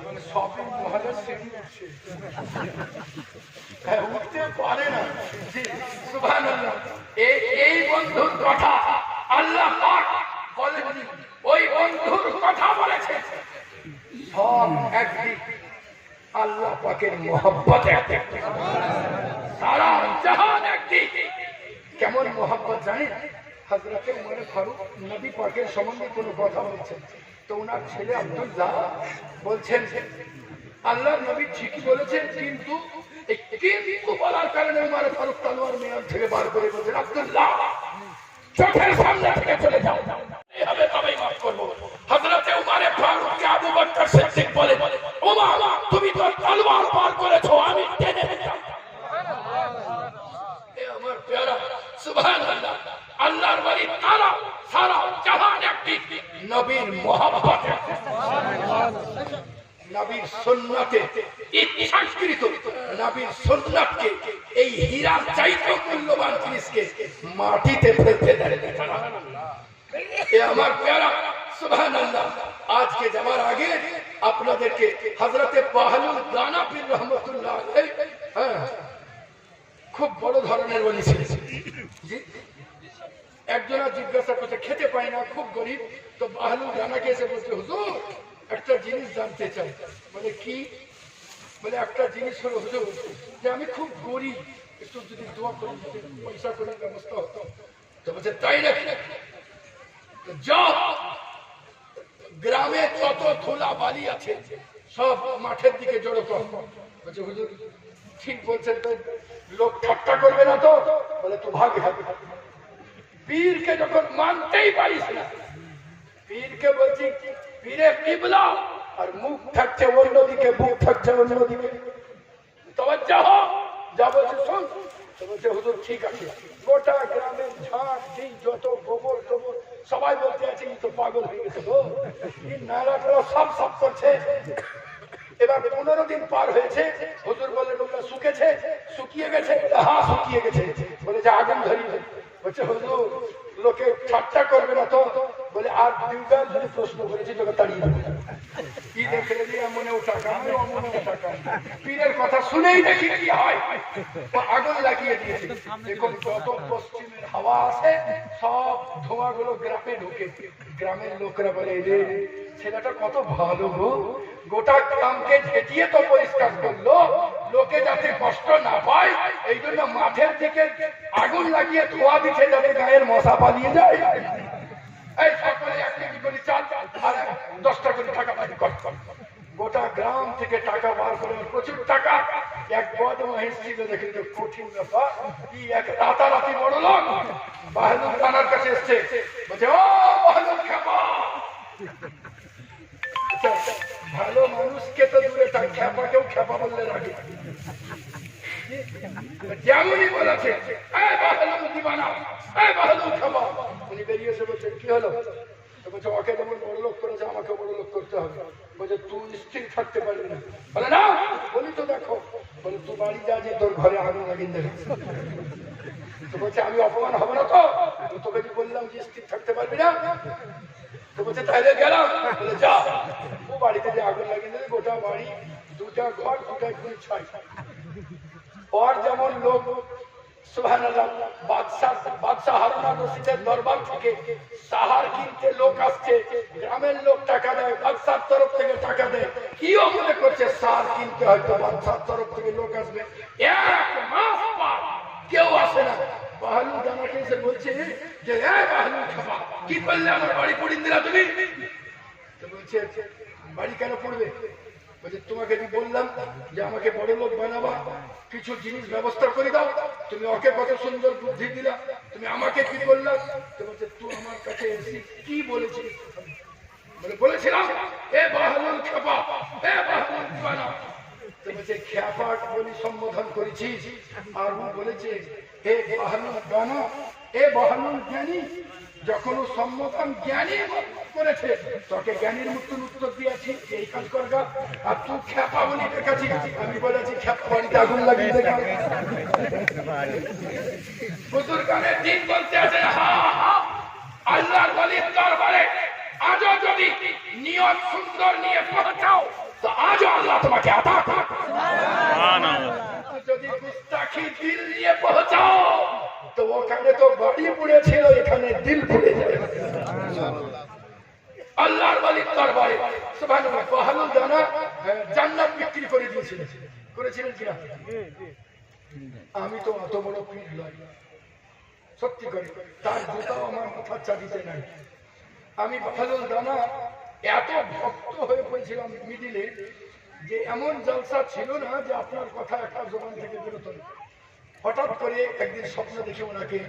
মানে শপিং মহলের সিটি উঠছে, উঠতে পারে না। সুবহানাল্লাহ। এই বন্ধুর কথা আল্লাহ পাক বলেননি, ওই বন্ধুর কথা বলেছে। সব একদিক, আল্লাহ পাকের মহব্বত একদিক, সারা জাহান একদিক, কেমন মোহাম্মত জানেন? হযরতে উমর ফারুক নবী পাকের সম্বন্ধে কোনো কথা বলছেন, তো ওনার ছেলে আব্দুল্লাহ বলছেন আল্লাহর নবী ঠিকই বলেছেন, কিন্তু এই কিন্তু বলার কারণে উমর ফারুক তলোয়ার মেয়াদ থেকে বার করে বলছেন, আব্দুল্লাহ চোখের সামনে থেকে চলে যাও, এইভাবে তবেই মাফ করবো। হযরতে উমর ফারুককে আবু বকর সিদ্দিক বলে, ওমর তুমি তো তলোয়ার বার করেছো, আমি টেনে নিলাম। এ আমার প্যারা সুবহানাল্লাহ, আল্লাহর ওলি তারা সারা জাহান একটি নবীর মহব্বতে, নবীর সুন্নতে ইচ্ছাকৃত নবীর সুন্নতকে এই হীরার চাইতে মূল্যবান জিনিসকে মাটিতে ফেলতে দেয় না। এ আমার প্যারা সুবহানাল্লাহ। আজকে যাওয়ার আগে আপনাদেরকে হযরতে বাহলুল দানা পীর রহমাতুল্লাহ আলাইহি, হ্যাঁ, খুব বড় ধরনের ওলি ছিলেন। একজনা জিজ্ঞাসা করতে, খেতে পায় না, খুব গরিব, তো বাহলুল দানাকে এসে বলছে, হুজুর একটা জিনিস জানতে চাই। বলে কি? বলে একটা জিনিস হলো হুজুর, যে আমি খুব গরিব, একটু যদি দোয়া করে পয়সা করার ব্যবস্থা হতো। তো বলছে তাই নাকি? যাও গ্রামে যত ধুলা বালি আছে সব মাঠের দিকে জড়ো কর। বলছে হুজুর ঠিক বলছেন, তো লোক ঠাট্টা করবে না তো? বলে তো ভাগে ভাগে। পীরকে যখন মানতেই পারিস না, পীরকে বলছি পীরে কিবলা আর মুখ থাকছে অন্যদিকে, মুখ থাকছে অন্যদিকে, তওয়াজ্জুহ হো, যা বলছে শোন। তো বলছে হুজুর ঠিক আছে। গোটা গ্রামের ঝাড় ঝিঁ যত গোবর টোবর সবাই বলতে আছে এই তো পাগল হয়ে গেছে গো, এই নালাটা সব সব করছে। এবার 15 দিন পার হয়েছে, হুজুর বললেন ওগুলো শুকেছে, শুকিয়ে গেছে? হ্যাঁ শুকিয়ে গেছে। বলে যে আগুন ধরিয়ে। বলছে হুজুর লোকে ঠাট্টা করবে না তো? বলে আর দুইবার যদি প্রশ্ন করেছি তোকে তাড়িয়ে দেবো। কি দেখে মনেও টাকা নয়, অমনেও টাকা নয়, পীরের কথা শুনেই দেখি কি হয়, ও আগুন লাগিয়ে দিয়েছে। দেখুন যত পশ্চিমের হাওয়া আছে সব ধোঁয়াগুলো গ্রামে ঢুকে। গ্রামের লোকরা বলে রে ছেলেটা কত ভালো গো, গোটা গ্রামকে ঝেঁটিয়ে তো পরিষ্কার করলো, লোকে যাতে কষ্ট না পায় এই জন্য মাঠের দিকে আগুন লাগিয়ে ধোঁয়া দিচ্ছে যাতে গায়ের মশা পালিয়ে যায়। এই সকলে 1 কেজি করে চাল আর 10টা করে টাকা বাড়ি কর। গোটা গ্রাম থেকে টাকা বার করে প্রচুর টাকা। এক বদমাইশ ছিল, দেখে তো কঠিন ব্যাপার, কি এক রাতারাতি বড় লোক বাহলুল দানার কাছে এসছে। বলছে ও বাহলুল খেপা, ভালো মানুষকে তো দূরে থাক, খেপাকেও খেপা বললে রাখে। যেমনই বলেছে এই বাহলুল দিবানা, এই বাহলুল খেপা। উনি বেরিয়ে এসে বলছে কি হলো? বলছে ওকে যেমন বড় লোক করেছে আমাকে বড় লোক করতে হবে। বলছে তুই স্থির থাকতে পারবি না। বলে না, বলি তো দেখো। বলে তুই বাড়ি যা, যে তোর ঘরে আগুন লাগিয়ে দেবে। তো বলছে আমি অপমান হবো না তো? তোকে কি বললাম যে স্থির থাকতে পারবি না? তো বলছে তাহলে গেলাম। বলে যা। ও বাড়িতে যে আগুন লাগিয়ে দেবে, গোটা বাড়ি, 2টা ঘর, 2টায় করে 6। और যেমন লোক সুবহানাল্লাহ, বাদশা হারুন আর রশিদের দরবার থেকে সাহার কিনতে লোক আসছে, গ্রামের লোক টাকা দেয়, বাদশার তরফ থেকে টাকা দেয়। কিও মনে করছে সার কিনতে হয়তো বাদশার তরফ থেকে লোক আসবে, 1 মাস পর কেউ আসে না। বাহলুল দানাকে এসে বলছে যে এই বাহলুল খাবা, কি করলে আমার বাড়ি পুড়িয়ে দিলা তুমি? তো বলছে বাড়ি কেন পড়বে? বলছে তোমাকে কি বললাম যে আমাকে বড় লোক বানাবা, কিছু জিনিস ব্যবস্থা করে দাও, তুমি ওকে কত সুন্দর বুদ্ধি দিলা, তুমি আমাকে কি বললাম? তো বলছে তুই আমার কাছে এসে কি বলেছিস? বলে বলেছিলাম এ বাহলুল খেপা, এ বাহলুল বানা। তো বলছে খেপা বলি সম্বোধন করেছিস, আর ও বলেছে হে বাহলুল বানা, এ বাহলুল জ্ঞানী। যখন ও সম্বোধন জ্ঞানী করেছে তোকে জ্ঞানীর মৃত্যুর উত্তর দিয়েছি এই কাজ করগা, আর তুই খেপা বলি দেখাচ্ছি। আমি বলেছি খেপা বাড়িতে আগুন লাগিয়ে দেখা। হুজুর গানের দিন বলতে আছে আল্লাহর ওলির দরবারে আজও যদি নিয়ত সুন্দর নিয়ে পৌঁছাও তো আজও আল্লাহ তোমাকে আতা করবে। যদি গুস্তাখি দিল নিয়ে পৌঁছাও তো ওখানে তো বাড়ি পুড়েছিল, এখানে দিল পুড়ে যাবে। আল্লাহর ওলির দরবারে সুবহানাল্লাহ, বাহলুল দানা জান্নাত বিক্রি করে দিয়েছিলেন, করেছিলেন কিনা? আমি তো অত বড় পীর নই, সত্যি করে তার জুতাও আমার মাথার চাবিতে নাই। আমি বাহাদুর দানা এত ভক্ত হয়ে পড়েছিলাম মিডিলে, যে এমন জলসা ছিল না যে আপনার কথা একটা জবান থেকে বেরোতো না। হঠাৎ করে একদিন স্বপ্ন দেখে ওনাকে,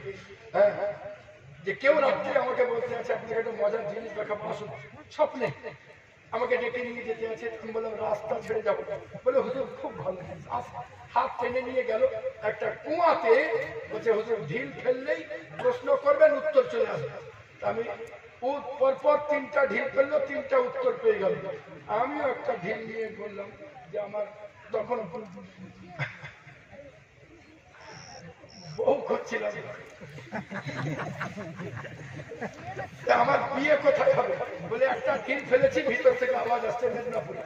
যে কেউ রাত্রে আমাকে বলতে আছে আপনাকে একটা মজার জিনিস দেখাবো, আসুন। স্বপ্নে আমাকে ডেকে নিয়ে যেতে আছে। আমি বললাম রাস্তা ছেড়ে যাবো। বলে হুজুর খুব ভালো জিনিস, হাত টেনে নিয়ে গেল একটা কুয়াতে। বলছে হুজুর ঢিল ফেললেই প্রশ্ন করবেন, উত্তর চলে আসবে। আমি পরপর 3টা ঢিল ফেললো, 3টা উত্তর পেয়ে গেল। আমিও একটা ঢিল নিয়ে বললাম যে আমার তখন বউ করছিলাম, আমার বিয়ে কোথায় হবে? বলে একটা ঢিল ফেলেছি, ভিতর থেকে আওয়াজ আসছে মেদিনীপুরে।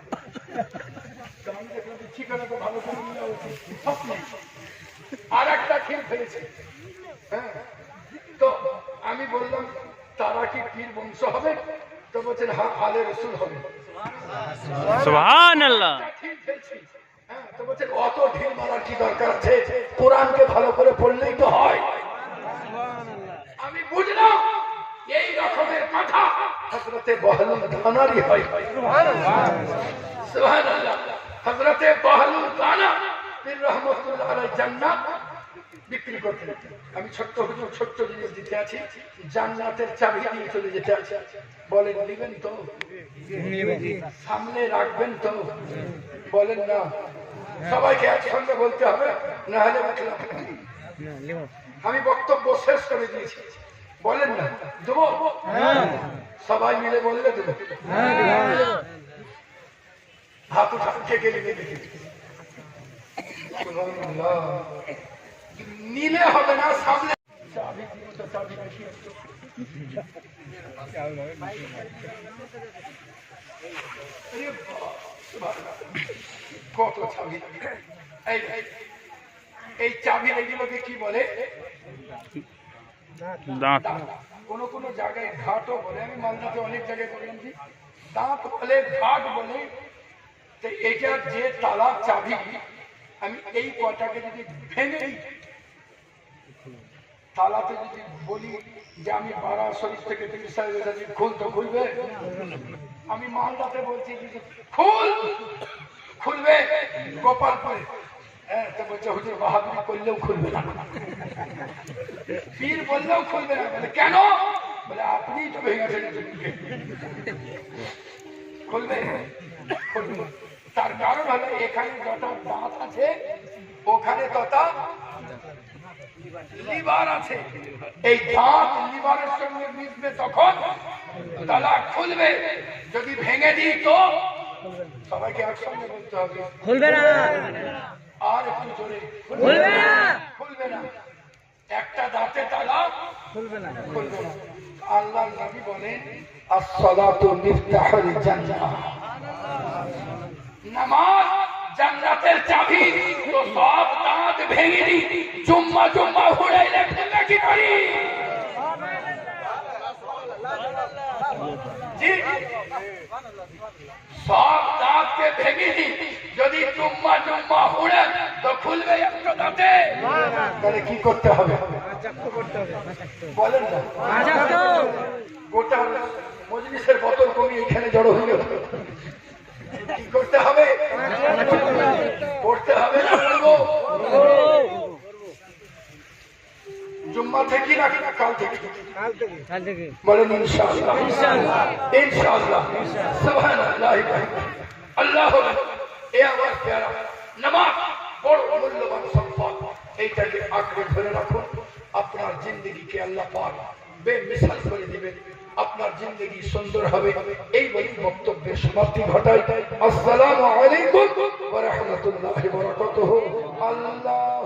আমি দেখলাম ঠিকানা তো ভালো করে নেওয়া উচিত। স্বপ্নে আর একটা ঢিল ফেলেছি। হ্যাঁ, তো আমি বললাম তারা কি পীর বংশ হবে? তো বলছেন হ্যাঁ, আলে রসুল হবে। সুবহানাল্লাহ। ঢিল ফেলছি। হ্যাঁ, তো বলছেন অত ঢিল মারার কি দরকার আছে? কোরআনকে ভালো করে পড়লেই তো হয়। আমি বুঝলাম এই রকমের কথা হযরতে বহলুল দানারই হয়। সুবহানাল্লাহ। হযরতে বহলুল দানা পীর রহমাতুল্লাহ আলাইহি জান্নাত বিক্রি করতেন। আমি ছোট্ট হুজুর ছোট্ট জিনিস দিতে আছি, জান্নাতের চাবি দিয়ে চলে যেতে আছে। বলেন নেবেন তো? সামনে রাখবেন তো? বলেন না। সবাইকে একসঙ্গে বলতে হবে, না হলে আমি বক্তব্য শেষ করে দিয়েছি। বলেন না দেবো? সবাই মিলে বললে দেবো। হাত উঠান, কে কে নিবে দেখি। নিলে হবে না, সামনে চাবি দিব তো চাবি রাখি। কত চাবি! এই চাবি এগুলোকে কি বলে? দাঁত। কোন কোন জায়গায় ঘাটও বলে। আমি মালদাতে অনেক জায়গায় বললাম যে দাঁত বলে, ঘাট বলে। তো এটার যে তালার চাবি, আমি এই কটাকে যদি ভেঙে দিই, তালাতে যদি বলি যে আমি বারা শরীফ থেকে পীর সাহেবের কাছে খুল, তো খুলবে? আমি মালদাতে বলছি যে খুলবে গোপালপুরে। হ্যাঁ, তো বলছে হুজুর বাহাদুরি করলেও খুলবে না, পীর বললেও খুলবে না। বলে কেন? বলে আপনি তো ভেঙেছেন। খুলবে? খুলবে। তার কারণ হলো এখানে যত দাঁত আছে ওখানে তত লিভার আছে। এই দাঁত লিভারের সঙ্গে মিশবে, তখন তালা খুলবে। যদি ভেঙে দিই তো সবাইকে একসঙ্গে বলতে হবে, খুলবে না। আর একটু জোরে, খুলবে না। খুলবে না। একটা দাঁতে তালা খুলবে না। খুলবে না। আল্লাহর নবী বলেন আসসালাতু মিফতাহুল জান্নাহ, নামাজ জান্নাতের চাবি। তো সব দাঁত ভেঙে দিই, জুম্মা জুম্মা ঘুরাইলে ফেললে কি করি? জি, সব দাঁতকে ভেঙে দিই, যদি জুম্মা জুম্মা হুড়ে তো খুলবে একটা দাঁতে। তাহলে কি করতে হবে? বলেন না। গোটা মজলিসের বোতল কমিয়ে এখানে জড়ো হয়ে গেল। কি করতে হবে? পড়তে হবে না বলবো? জুম্মা থেকে নাকি না কাল থেকে? বলেন ইনশাআল্লাহ। ইনশাআল্লাহ। সুবহানাল্লাহ। আল্লাহু আকবার। এ আমার প্যারা নামাজ বড় মূল্যবান সম্পদ। এইটাকে আঁকড়ে ধরে রাখুন। আপনার জিন্দেগিকে আল্লাহ পাক বেমিসাল করে দিবেন। আপনার জিন্দেগি সুন্দর হবে। এই বলি বক্তব্যের সমাপ্তি ঘটাই। আসসালামু আলাইকুম ওয়া রাহমাতুল্লাহি ওয়া বারাকাতুহু। আল্লাহ